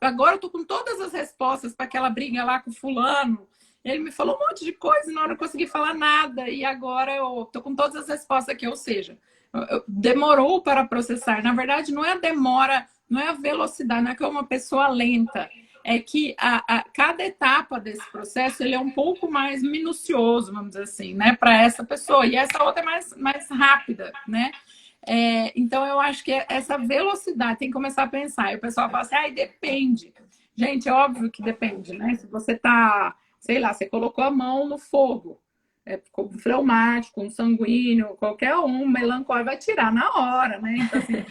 agora eu tô com todas as respostas para aquela briga lá com fulano. Ele me falou um monte de coisa e não eu consegui falar nada. E agora eu tô com todas as respostas aqui. Ou seja, demorou para processar. Na verdade, não é a demora, não é a velocidade, não é que é uma pessoa lenta. É que cada etapa desse processo ele é um pouco mais minucioso, vamos dizer assim, né, para essa pessoa. E essa outra é mais rápida, né? Então, eu acho que essa velocidade tem que começar a pensar. E o pessoal fala assim, depende. Gente, é óbvio que depende, né? Se você tá, sei lá, você colocou a mão no fogo, ficou fleumático, um sanguíneo, qualquer um, melancólico, vai tirar na hora, né? Então, assim,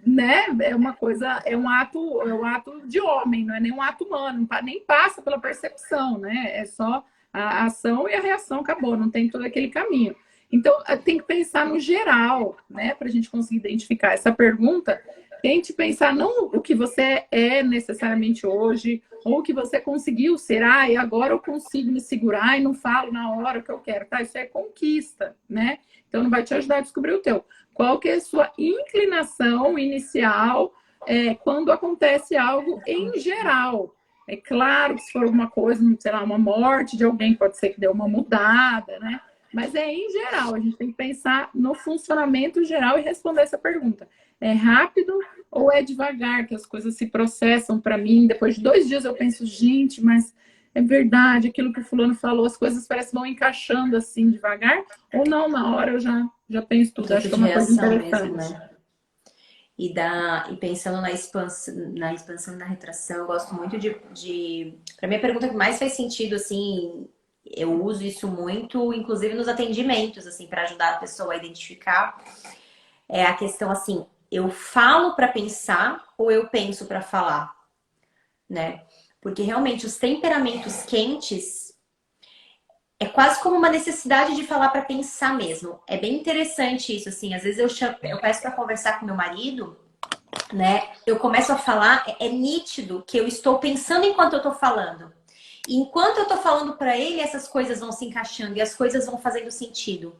né? É uma coisa, é um ato de homem, não é nem um ato humano, nem passa pela percepção, né? É só a ação e a reação, acabou, não tem todo aquele caminho. Então, tem que pensar no geral, né? Para a gente conseguir identificar essa pergunta. Tente pensar não o que você é necessariamente hoje, ou o que você conseguiu ser. E agora eu consigo me segurar e não falo na hora que eu quero. Tá? Isso é conquista, né? Então, não vai te ajudar a descobrir o teu. Qual que é a sua inclinação inicial quando acontece algo em geral? É claro que se for alguma coisa, sei lá, uma morte de alguém, pode ser que dê uma mudada, né? Mas em geral, a gente tem que pensar no funcionamento geral e responder essa pergunta. É rápido ou é devagar que as coisas se processam para mim? Depois de 2 dias eu penso, gente, mas é verdade, aquilo que o fulano falou, as coisas parecem que vão encaixando assim devagar? Ou não, na hora eu já penso tudo. Acho que é uma coisa interessante. Mesmo, né? E pensando na expansão e na retração, eu gosto muito Para mim, a pergunta que mais faz sentido, assim, eu uso isso muito, inclusive nos atendimentos, assim, para ajudar a pessoa a identificar. É a questão assim, eu falo para pensar ou eu penso para falar, né? Porque realmente os temperamentos quentes é quase como uma necessidade de falar para pensar mesmo. É bem interessante isso, assim. Às vezes eu peço para conversar com meu marido, né? Eu começo a falar, é nítido que eu estou pensando enquanto eu estou falando. E enquanto eu estou falando para ele, essas coisas vão se encaixando e as coisas vão fazendo sentido.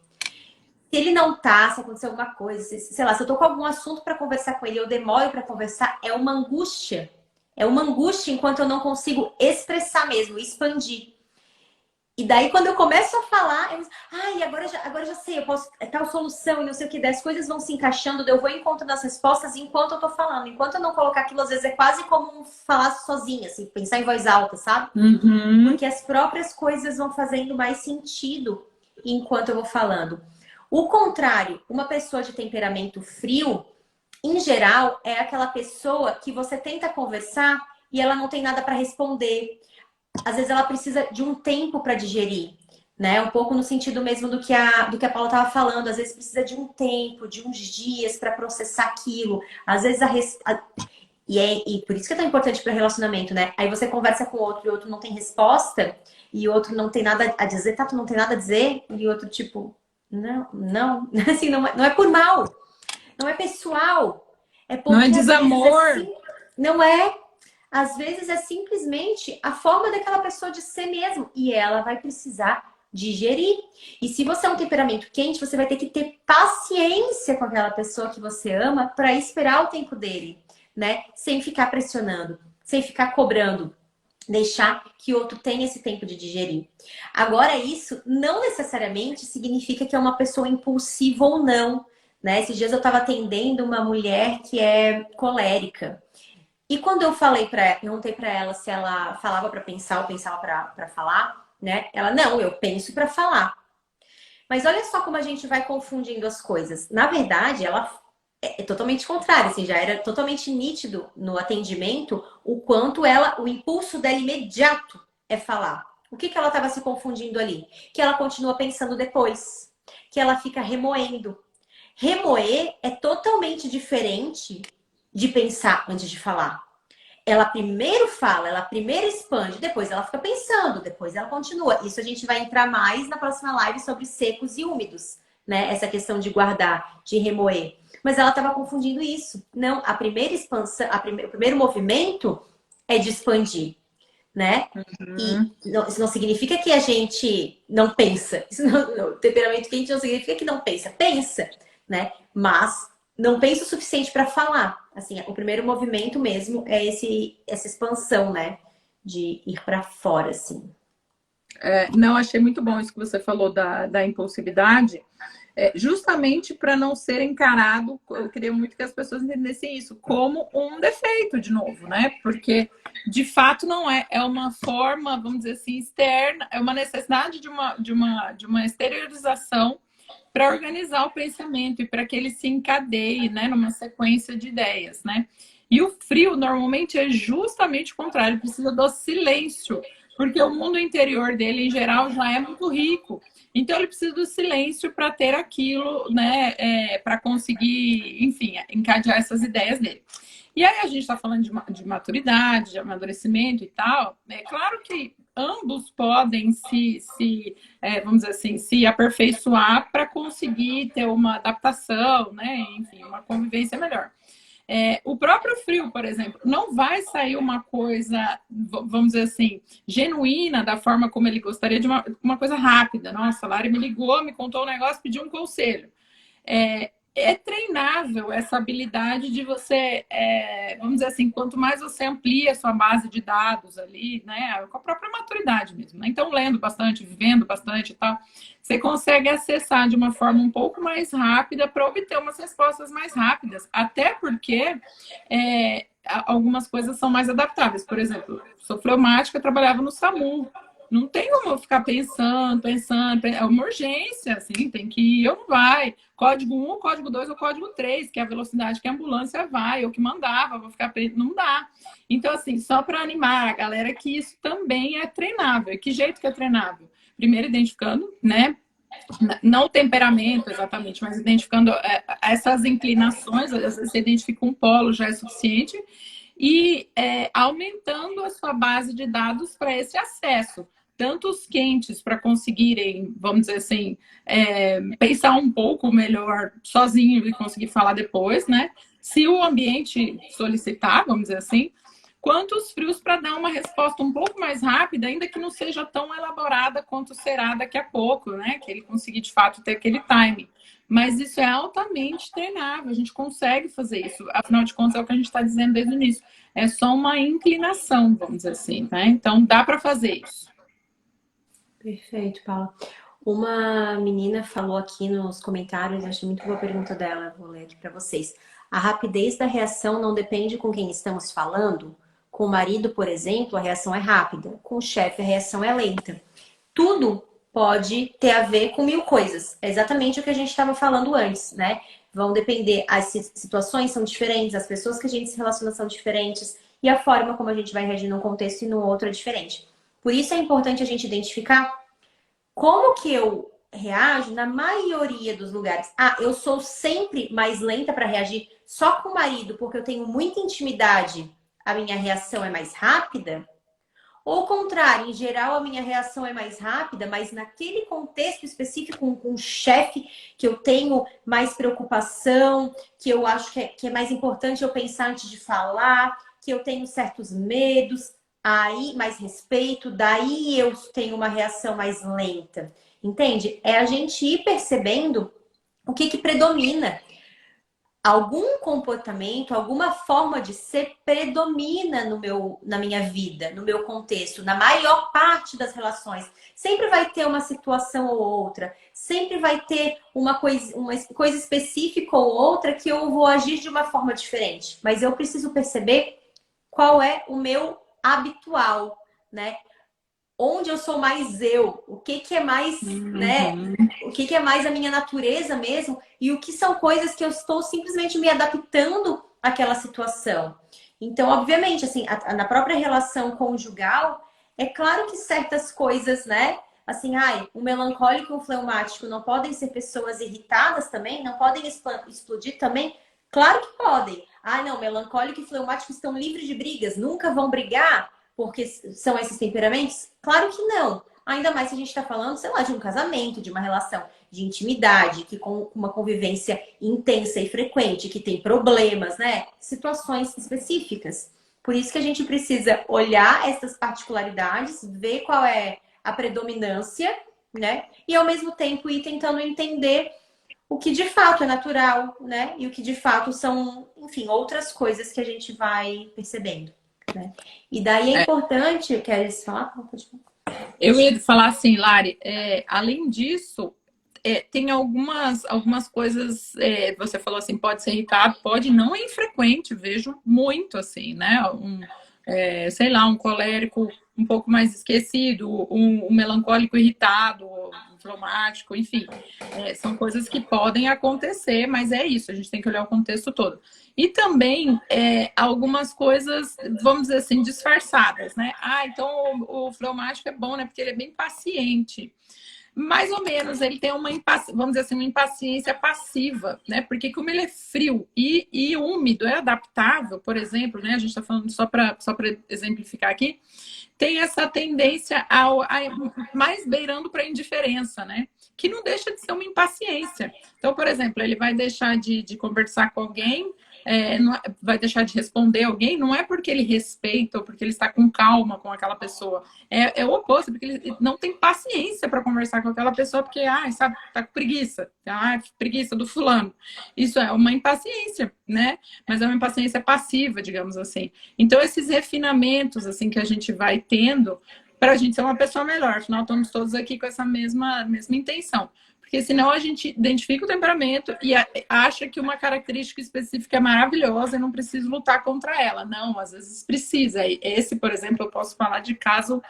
Se ele não tá, se acontecer alguma coisa, sei lá, se eu tô com algum assunto para conversar com ele, eu demoro para conversar, é uma angústia. É uma angústia enquanto eu não consigo expressar mesmo, expandir. E daí, quando eu começo a falar, agora já sei, eu posso, é tal solução e não sei o que, das coisas vão se encaixando, eu vou encontrando as respostas enquanto eu tô falando. Enquanto eu não colocar aquilo, às vezes é quase como falar sozinha, assim, pensar em voz alta, sabe? Uhum. Porque as próprias coisas vão fazendo mais sentido enquanto eu vou falando. O contrário, uma pessoa de temperamento frio, em geral, é aquela pessoa que você tenta conversar e ela não tem nada para responder. Às vezes ela precisa de um tempo para digerir, né? Um pouco no sentido mesmo do que a Paula estava falando. Às vezes precisa de um tempo, de uns dias para processar aquilo. Às vezes e por isso que é tão importante para relacionamento, né? Aí você conversa com o outro e o outro não tem resposta e o outro não tem nada a dizer, tá? Tu não tem nada a dizer e o outro tipo não, assim, não é por mal, não é pessoal, é porque não é desamor, não é, às vezes é simplesmente a forma daquela pessoa de ser mesmo e ela vai precisar digerir. E se você é um temperamento quente, você vai ter que ter paciência com aquela pessoa que você ama para esperar o tempo dele, né? Sem ficar pressionando, sem ficar cobrando. Deixar que o outro tenha esse tempo de digerir. Agora, isso não necessariamente significa que é uma pessoa impulsiva ou não, né? Esses dias eu estava atendendo uma mulher que é colérica. E quando eu perguntei para ela se ela falava para pensar ou pensava para falar, né? Ela, não, eu penso para falar. Mas olha só como a gente vai confundindo as coisas. Na verdade, ela é totalmente contrário, assim, já era totalmente nítido no atendimento o quanto o impulso dela imediato é falar. O que ela estava se confundindo ali? Que ela continua pensando depois, que ela fica remoendo. Remoer é totalmente diferente de pensar antes de falar. ela primeiro fala, ela primeiro expande, depois ela fica pensando, depois ela continua. Isso a gente vai entrar mais na próxima live sobre secos e úmidos, né? Essa questão de guardar, de remoer. Mas ela estava confundindo isso. Não, a primeira expansão, o primeiro movimento é de expandir, né? Uhum. E isso não significa que a gente não pensa. Isso não, temperamento quente não significa que não pensa. Pensa, né? Mas não pensa o suficiente para falar. Assim, o primeiro movimento mesmo é essa expansão, né? De ir para fora, assim. Não, achei muito bom isso que você falou da impulsividade. Justamente para não ser encarado, eu queria muito que as pessoas entendessem isso como um defeito, de novo, né? Porque de fato não é, é uma forma, vamos dizer assim, externa, é uma necessidade de uma exteriorização para organizar o pensamento e para que ele se encadeie, né, numa sequência de ideias, né? E o frio normalmente é justamente o contrário, ele precisa do silêncio, porque o mundo interior dele, em geral, já é muito rico. Então, ele precisa do silêncio para ter aquilo, né? Para conseguir, enfim, encadear essas ideias dele. E aí, a gente está falando de maturidade, de amadurecimento e tal. É claro que ambos podem vamos dizer assim, se aperfeiçoar para conseguir ter uma adaptação, né? Enfim, uma convivência melhor. O próprio frio, por exemplo, não vai sair uma coisa, vamos dizer assim, genuína da forma como ele gostaria, de uma coisa rápida. Nossa, a Lari me ligou, me contou um negócio, pediu um conselho. É treinável essa habilidade de você, vamos dizer assim, quanto mais você amplia a sua base de dados ali, né, com a própria maturidade mesmo, né? Então, lendo bastante, vivendo bastante e tal, você consegue acessar de uma forma um pouco mais rápida para obter umas respostas mais rápidas, até porque algumas coisas são mais adaptáveis. Por exemplo, sou fleumática, trabalhava no SAMU. Não tem como eu ficar pensando. É uma urgência, assim, tem que ir ou não vai. Código 1, código 2 ou código 3, que é a velocidade que a ambulância vai, ou que mandava, vou ficar preso. Não dá. Então, assim, só para animar a galera que isso também é treinável. E que jeito que é treinável? Primeiro, identificando, né? Não o temperamento exatamente, mas identificando essas inclinações, às vezes você identifica um polo, já é suficiente, e aumentando a sua base de dados para esse acesso. Tanto os quentes para conseguirem, vamos dizer assim, pensar um pouco melhor sozinho e conseguir falar depois, né? Se o ambiente solicitar, vamos dizer assim, quanto os frios para dar uma resposta um pouco mais rápida, ainda que não seja tão elaborada quanto será daqui a pouco, né? Que ele conseguir de fato ter aquele timing. Mas isso é altamente treinável, a gente consegue fazer isso. Afinal de contas, é o que a gente está dizendo desde o início. É só uma inclinação, vamos dizer assim, né? Então dá para fazer isso. Perfeito, Paula. Uma menina falou aqui nos comentários, achei muito boa a pergunta dela, vou ler aqui para vocês. A rapidez da reação não depende com quem estamos falando? Com o marido, por exemplo, a reação é rápida. Com o chefe, a reação é lenta. Tudo pode ter a ver com mil coisas. É exatamente o que a gente estava falando antes, né? Vão depender, as situações são diferentes, as pessoas que a gente se relaciona são diferentes e a forma como a gente vai reagir num contexto e no outro é diferente. Por isso é importante a gente identificar como que eu reajo na maioria dos lugares. Ah, eu sou sempre mais lenta para reagir só com o marido porque eu tenho muita intimidade, a minha reação é mais rápida? Ou o contrário, em geral a minha reação é mais rápida, mas naquele contexto específico com o chefe que eu tenho mais preocupação, que eu acho que é mais importante eu pensar antes de falar, que eu tenho certos medos, aí mais respeito, daí eu tenho uma reação mais lenta. Entende? É a gente ir percebendo o que predomina. Algum comportamento, alguma forma de ser predomina na minha vida, no meu contexto, na maior parte das relações. Sempre vai ter uma situação ou outra, sempre vai ter uma coisa específica ou outra que eu vou agir de uma forma diferente. Mas eu preciso perceber qual é o meu habitual, né? Onde eu sou mais eu, o que é mais, né? O que é mais a minha natureza mesmo e o que são coisas que eu estou simplesmente me adaptando àquela situação. Então, obviamente, assim, na própria relação conjugal, é claro que certas coisas, né? Assim, um melancólico e um fleumático não podem ser pessoas irritadas também, não podem explodir também. Claro que podem. Ah, não, melancólico e fleumático estão livres de brigas, nunca vão brigar porque são esses temperamentos? Claro que não. Ainda mais se a gente está falando, sei lá, de um casamento, de uma relação de intimidade, que com uma convivência intensa e frequente, que tem problemas, né? Situações específicas. Por isso que a gente precisa olhar essas particularidades, ver qual é a predominância, né? E ao mesmo tempo ir tentando entender o que de fato é natural, né? E o que de fato são, enfim, outras coisas que a gente vai percebendo, né? E daí é É, importante, queres falar? Pode falar. eu ia falar assim, Lari, além disso, tem algumas coisas, você falou assim, pode ser irritado, pode, não é infrequente, vejo muito assim, né? Sei lá, um colérico um pouco mais esquecido, um melancólico irritado, um fleumático, enfim, são coisas que podem acontecer, mas é isso, a gente tem que olhar o contexto todo. E também algumas coisas, vamos dizer assim, disfarçadas, né? Ah, então o fleumático é bom, né? Porque ele é bem paciente. Mais ou menos, ele tem vamos dizer assim, uma impaciência passiva, né? Porque como ele é frio e úmido, é adaptável, por exemplo, né? A gente está falando só para exemplificar aqui, tem essa tendência mais beirando para a indiferença, né? Que não deixa de ser uma impaciência. Então, por exemplo, ele vai deixar de conversar com alguém, vai deixar de responder alguém, não é porque ele respeita ou porque ele está com calma com aquela pessoa. É o oposto, porque ele não tem paciência para conversar com aquela pessoa, porque, sabe, tá com preguiça. Preguiça do fulano. Isso é uma impaciência, né? Mas é uma impaciência passiva, digamos assim. Então, esses refinamentos, assim, que a gente vai tendo para a gente ser uma pessoa melhor. Afinal, estamos todos aqui com essa mesma intenção. Porque senão a gente identifica o temperamento e acha que uma característica específica é maravilhosa e não precisa lutar contra ela. Não, às vezes precisa. Esse, por exemplo, eu posso falar de caso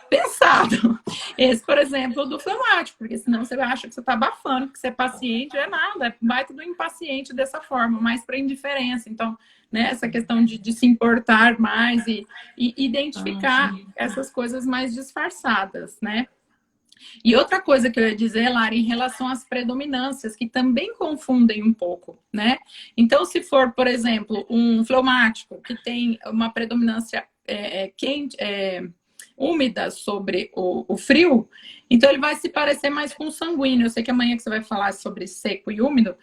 pensado. Esse, por exemplo, do fleumático, porque senão você acha que você está abafando, que você é paciente, é nada, vai tudo impaciente dessa forma, mais para indiferença. Então, né, essa questão de se importar mais e identificar essas coisas mais disfarçadas, né? E outra coisa que eu ia dizer, Lara, em relação às predominâncias, que também confundem um pouco, né? Então, se for, por exemplo, um fleumático que tem uma predominância quente, úmida sobre o frio, então ele vai se parecer mais com o sanguíneo. Eu sei que amanhã que você vai falar sobre seco e úmido,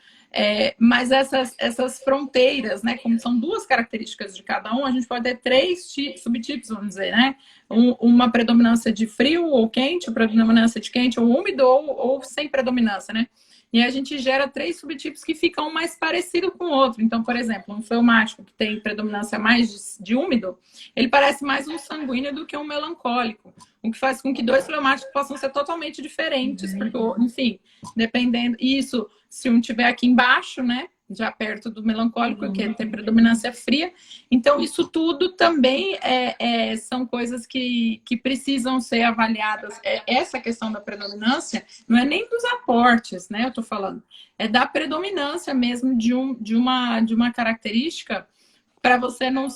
mas essas fronteiras, né, como são duas características de cada um, a gente pode ter três subtipos, vamos dizer, né? Uma predominância de frio ou quente, predominância de quente ou úmido ou sem predominância, né? E a gente gera três subtipos que ficam mais parecidos com o outro. Então, por exemplo, um fleumático que tem predominância mais de úmido, ele parece mais um sanguíneo do que um melancólico. O que faz com que dois fleumáticos possam ser totalmente diferentes, porque, enfim, dependendo. Isso, se um tiver aqui embaixo, né? Já perto do melancólico, que tem predominância fria. Então, isso tudo também são coisas que precisam ser avaliadas. Essa questão da predominância não é nem dos aportes, né? Eu estou falando. É da predominância mesmo de uma característica para você não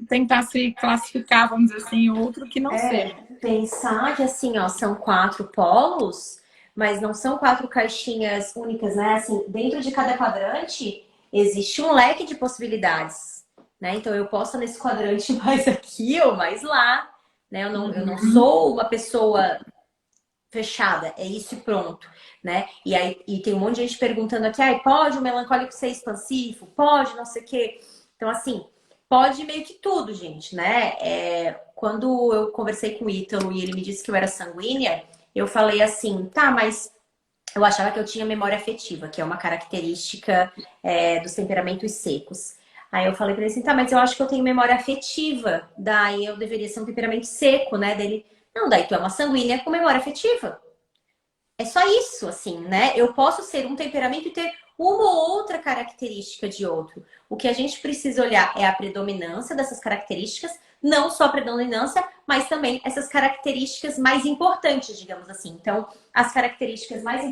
tentar se classificar, vamos dizer assim, em outro que não seja. Pensar que assim, ó, são 4 polos, mas não são 4 caixinhas únicas, né? Assim, dentro de cada quadrante existe um leque de possibilidades, né? Então eu posso nesse quadrante mais aqui ou mais lá, né? Eu não sou uma pessoa fechada, é isso e pronto, né? E aí tem um monte de gente perguntando aqui, pode o melancólico ser expansivo? Pode, não sei o quê. Então, assim, pode meio que tudo, gente, né? Quando eu conversei com o Ítalo e ele me disse que eu era sanguínea, eu falei assim, tá, mas eu achava que eu tinha memória afetiva, que é uma característica dos temperamentos secos. Aí eu falei pra ele assim, tá, mas eu acho que eu tenho memória afetiva, daí eu deveria ser um temperamento seco, né? Dele, não, daí tu é uma sanguínea com memória afetiva. É só isso, assim, né? Eu posso ser um temperamento e ter uma ou outra característica de outro. O que a gente precisa olhar é a predominância dessas características, não só a predominância, mas também essas características mais importantes, digamos assim. Então, a característica mais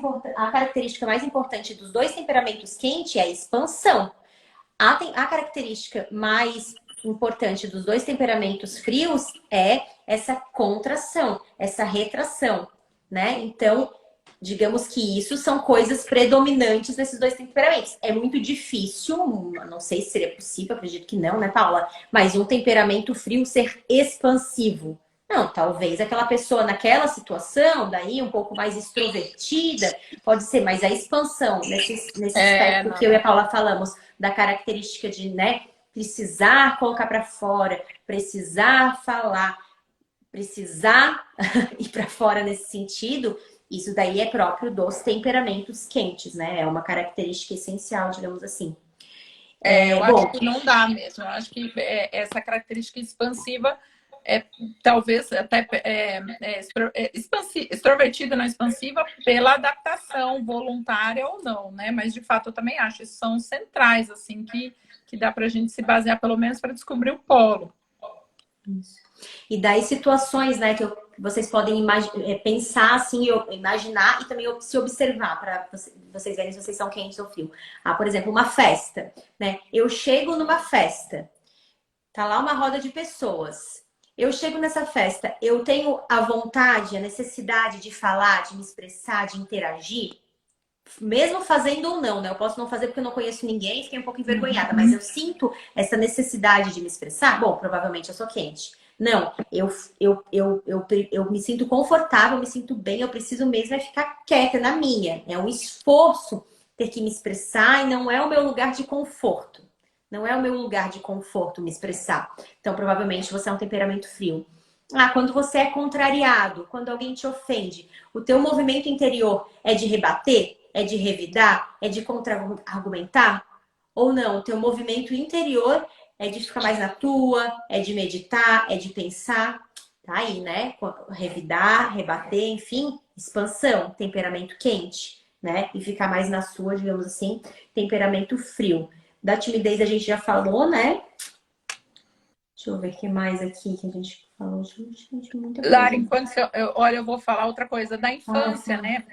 importante dos dois temperamentos quentes é a expansão. A característica mais importante dos dois temperamentos frios é essa contração, essa retração, né? Então, digamos que isso são coisas predominantes nesses dois temperamentos. É muito difícil, não sei se seria possível, acredito que não, né, Paula? Mas um temperamento frio ser expansivo. Não, talvez aquela pessoa naquela situação, daí um pouco mais extrovertida, pode ser, mas a expansão, nesse aspecto que eu e a Paula falamos, da característica de, né, precisar colocar para fora, precisar falar, precisar ir para fora nesse sentido, isso daí é próprio dos temperamentos quentes, né? É uma característica essencial, digamos assim. Eu Bom, acho que não dá mesmo. Eu acho que essa característica expansiva talvez até extrovertida, não expansiva, pela adaptação voluntária ou não, né? Mas de fato eu também acho que são centrais, assim, que dá para a gente se basear, pelo menos, para descobrir o polo. Isso. E daí situações, né, que vocês podem pensar assim, imaginar e também se observar para vocês verem se vocês são quentes ou frio. Por exemplo, uma festa, né? Eu chego numa festa, tá lá uma roda de pessoas. Eu chego nessa festa, eu tenho a vontade, a necessidade de falar, de me expressar, de interagir, mesmo fazendo ou não, né? Eu posso não fazer porque eu não conheço ninguém, fiquei um pouco envergonhada, mas eu sinto essa necessidade de me expressar. Bom, provavelmente eu sou quente. Não, eu me sinto confortável, me sinto bem, eu preciso mesmo é ficar quieta na minha. É um esforço ter que me expressar e não é o meu lugar de conforto. Não é o meu lugar de conforto me expressar. Então, provavelmente você é um temperamento frio. Quando você é contrariado, quando alguém te ofende, o teu movimento interior é de rebater? É de revidar? É de contra-argumentar? Ou não? O teu movimento interior é de ficar mais na tua, é de meditar, é de pensar. Tá aí, né? Revidar, rebater, enfim, expansão, temperamento quente, né? E ficar mais na sua, digamos assim, temperamento frio. Da timidez a gente já falou, né? Deixa eu ver o que mais aqui que a gente falou. Gente, muita coisa. Lara, enquanto olha, eu vou falar outra coisa da infância, tá. né?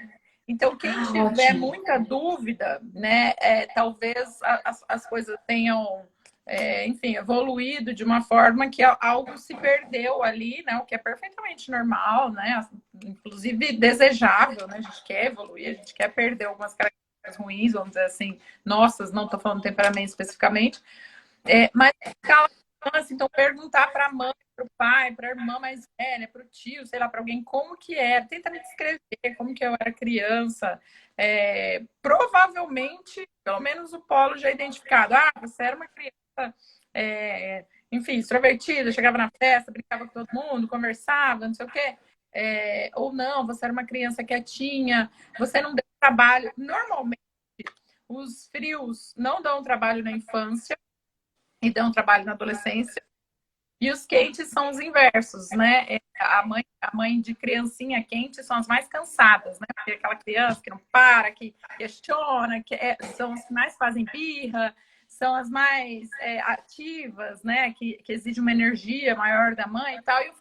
Então, quem tiver Ótimo. muita dúvida, né, talvez as coisas tenham, enfim, evoluído de uma forma que algo se perdeu ali, né? O que é perfeitamente normal, né? Inclusive desejável, né? A gente quer evoluir, a gente quer perder algumas características ruins, vamos dizer assim, nossas, não estou falando temperamento especificamente, mas então perguntar para a mãe, para o pai, para a irmã mais velha, para o tio, sei lá, para alguém como que era, tenta me descrever como que eu era criança. Provavelmente, pelo menos o polo já é identificado. Você era uma criança, enfim, extrovertida, chegava na festa, brincava com todo mundo, conversava, não sei o quê. Ou não, você era uma criança quietinha, você não deu trabalho. Normalmente, os frios não dão trabalho na infância e dão trabalho na adolescência. E os quentes são os inversos, né? A mãe de criancinha quente são as mais cansadas, né? Porque aquela criança que não para, que questiona, são as que mais fazem birra, são as mais ativas, né? Que exigem uma energia maior da mãe e tal. E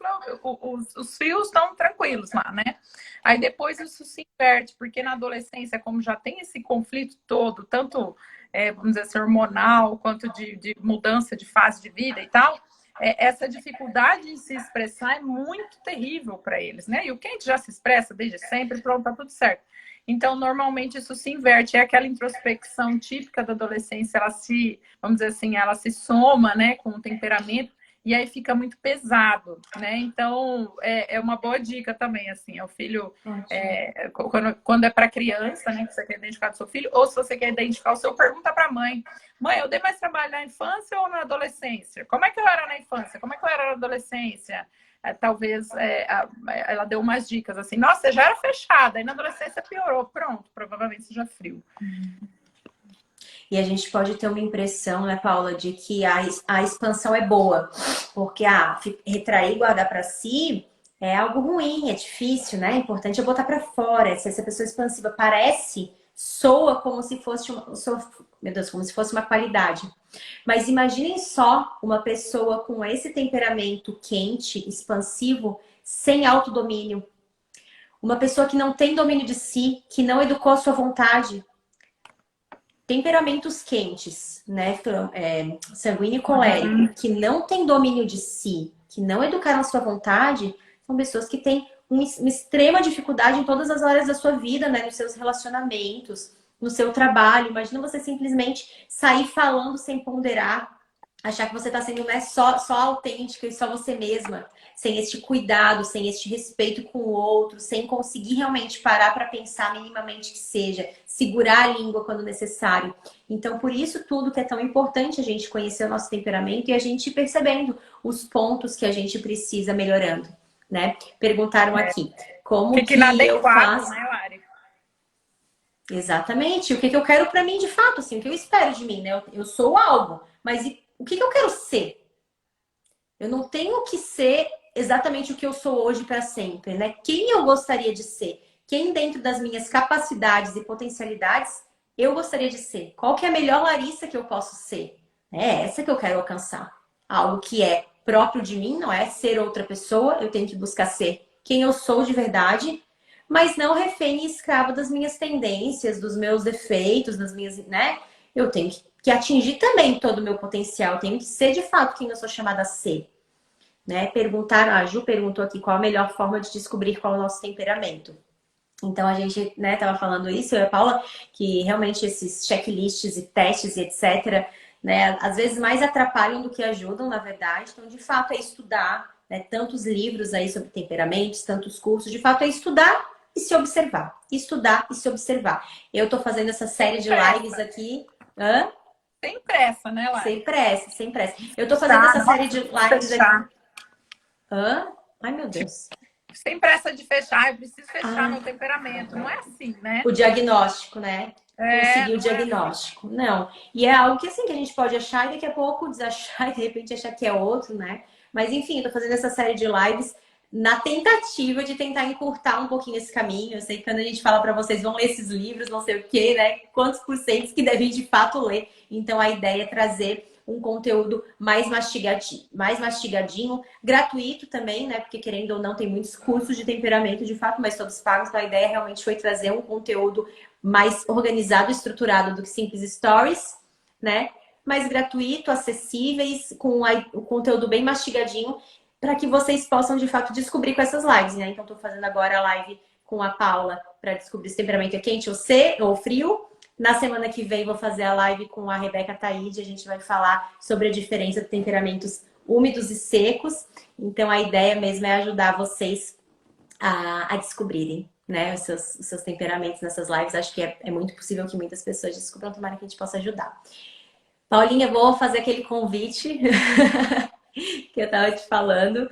os frios estão tranquilos lá, né? Aí depois isso se inverte, porque na adolescência, como já tem esse conflito todo, tanto, vamos dizer assim, hormonal, quanto de mudança de fase de vida e tal, essa dificuldade em se expressar é muito terrível para eles, né? E o quente já se expressa desde sempre, pronto, tá tudo certo. Então, normalmente isso se inverte, é aquela introspecção típica da adolescência, vamos dizer assim, ela se soma, né, com o temperamento, e aí fica muito pesado, né? Então, é uma boa dica também, assim, o filho, quando é para criança, né, que você quer identificar o seu filho, ou se você quer identificar o seu, pergunta para a mãe. Mãe, eu dei mais trabalho na infância ou na adolescência? Como é que eu era na infância? Como é que eu era na adolescência? Talvez ela deu umas dicas assim. Nossa, você já era fechada, aí na adolescência piorou. Pronto, provavelmente seja frio. E a gente pode ter uma impressão, né, Paula, de que a expansão é boa, porque retrair e guardar para si é algo ruim, é difícil, né? É importante é botar para fora. Se essa pessoa expansiva soa como se fosse meu Deus, como se fosse uma qualidade. Mas imaginem só uma pessoa com esse temperamento quente, expansivo, sem autodomínio. Uma pessoa que não tem domínio de si, que não educou a sua vontade. Temperamentos quentes, né? Sanguíneo e colérico, que não tem domínio de si, que não educaram a sua vontade, são pessoas que têm uma extrema dificuldade em todas as áreas da sua vida, né? Nos seus relacionamentos, no seu trabalho. Imagina você simplesmente sair falando sem ponderar, achar que você está sendo, né, só autêntica e só você mesma, sem este cuidado, sem este respeito com o outro, sem conseguir realmente parar para pensar minimamente que seja, segurar a língua quando necessário. Então, por isso tudo que é tão importante a gente conhecer o nosso temperamento e a gente ir percebendo os pontos que a gente precisa melhorando, né? Perguntaram aqui, como Fica que eu inadequado, faço? né, Lari? Exatamente. O que eu quero para mim de fato, assim, o que eu espero de mim, né? Eu sou algo, mas o que eu quero ser? Eu não tenho que ser exatamente o que eu sou hoje para sempre, né? Quem eu gostaria de ser? Quem dentro das minhas capacidades e potencialidades eu gostaria de ser? Qual que é a melhor Larissa que eu posso ser? É essa que eu quero alcançar. Algo que é próprio de mim, não é ser outra pessoa, eu tenho que buscar ser quem eu sou de verdade, mas não refém e escravo das minhas tendências, dos meus defeitos, das minhas, né? Eu tenho que atingir também todo o meu potencial, eu tenho que ser de fato quem eu sou chamada a ser, né? Perguntaram, a Ju perguntou aqui qual a melhor forma de descobrir qual é o nosso temperamento. Então a gente, né, tava falando isso, eu e a Paula, que realmente esses checklists e testes e etc, né, às vezes mais atrapalham do que ajudam, na verdade. Então, de fato, é estudar, né, tantos livros aí sobre temperamentos, tantos cursos, de fato é estudar e se observar. Estudar e se observar. Eu tô fazendo essa série de lives aqui. Hã? Sem pressa, né, Lari? Sem pressa, sem pressa. Eu tô fazendo Tá, essa série de nossa, lives aqui. fechar. Hã? Ai, meu Deus. Sem pressa de fechar, eu preciso fechar meu Ah, temperamento. Não é assim, né? o diagnóstico, né? É, Conseguir o não é assim. diagnóstico. Não. E é algo que assim que a gente pode achar e daqui a pouco desachar e de repente achar que é outro, né? Mas enfim, eu tô fazendo essa série de lives na tentativa de tentar encurtar um pouquinho esse caminho. Eu sei que quando a gente fala para vocês, vão ler esses livros, não sei o quê, né? Quantos porcentos que devem de fato ler. Então a ideia é trazer um conteúdo mais mastigadinho, gratuito também, né? Porque querendo ou não, tem muitos cursos de temperamento de fato, mas todos pagos. Então a ideia realmente foi trazer um conteúdo mais organizado, estruturado do que simples stories, né? Mais gratuito, acessíveis, com o conteúdo bem mastigadinho, para que vocês possam de fato descobrir com essas lives, né? Então, estou fazendo agora a live com a Paula para descobrir se o temperamento é quente ou frio. Na semana que vem, vou fazer a live com a Rebeca Taide. A gente vai falar sobre a diferença de temperamentos úmidos e secos. Então, a ideia mesmo é ajudar vocês a descobrirem, né, os seus temperamentos nessas lives. Acho que é muito possível que muitas pessoas descubram, tomara que a gente possa ajudar. Paulinha, vou fazer aquele convite que eu estava te falando.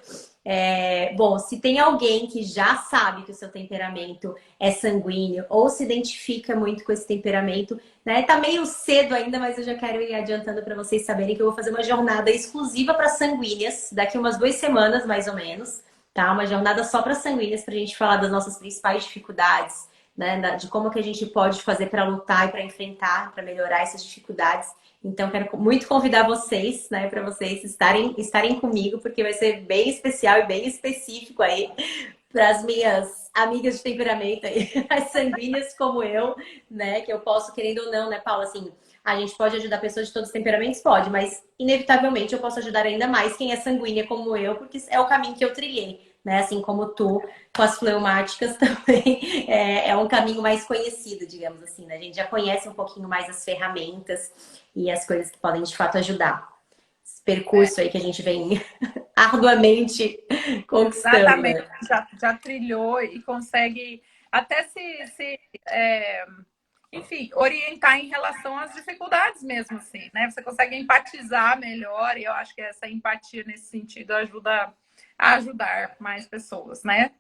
Bom, se tem alguém que já sabe que o seu temperamento é sanguíneo ou se identifica muito com esse temperamento, né? Tá meio cedo ainda, mas eu já quero ir adiantando para vocês saberem que eu vou fazer uma jornada exclusiva para sanguíneas daqui umas 2 semanas, mais ou menos, tá? Uma jornada só para sanguíneas para a gente falar das nossas principais dificuldades, né? De como que a gente pode fazer para lutar e para enfrentar, para melhorar essas dificuldades. Então, quero muito convidar vocês, né, para vocês estarem comigo, porque vai ser bem especial e bem específico aí para as minhas amigas de temperamento aí, as sanguíneas como eu, né, que eu posso, querendo ou não, né, Paula, assim, a gente pode ajudar pessoas de todos os temperamentos? Pode, mas inevitavelmente eu posso ajudar ainda mais quem é sanguínea como eu, porque é o caminho que eu trilhei, né, assim como tu, com as fleumáticas também, é um caminho mais conhecido, digamos assim, né, a gente já conhece um pouquinho mais as ferramentas e as coisas que podem de fato ajudar. Esse percurso aí que a gente vem arduamente conquistando, Exatamente. né? Já trilhou e consegue até enfim, orientar em relação às dificuldades mesmo, assim, né? Você consegue empatizar melhor e eu acho que essa empatia nesse sentido ajuda a ajudar mais pessoas, né?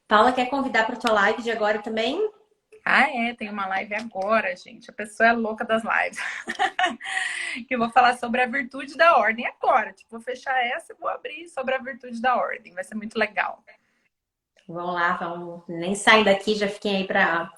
Paula, quer convidar para tua live de agora também? Ah, tem uma live agora, gente. A pessoa é louca das lives. Que eu vou falar sobre a virtude da ordem agora. Tipo, vou fechar essa e vou abrir sobre a virtude da ordem. Vai ser muito legal. Vamos lá, vamos. Nem saem daqui, já fiquem aí para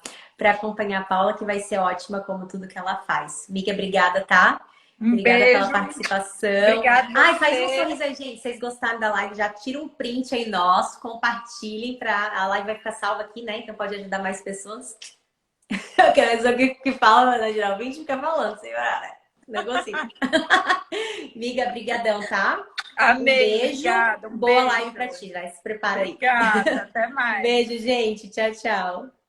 acompanhar a Paula, que vai ser ótima como tudo que ela faz. Miga, obrigada, tá? Um Obrigada pela beijo. participação. Obrigada a Ai, faz um você. sorriso aí, gente. Vocês gostaram da live? Já tira um print aí nosso, compartilhem para a live vai ficar salva aqui, né? Então pode ajudar mais pessoas. Eu quero dizer que fala, né? Geralmente fica falando, sem parar, né? Negocinho. Miga, brigadão, tá? Um Amei, beijo, obrigada. Um boa beijo. live pra ti, vai, se prepara aí. Obrigada, até mais. Beijo, gente. Tchau, tchau.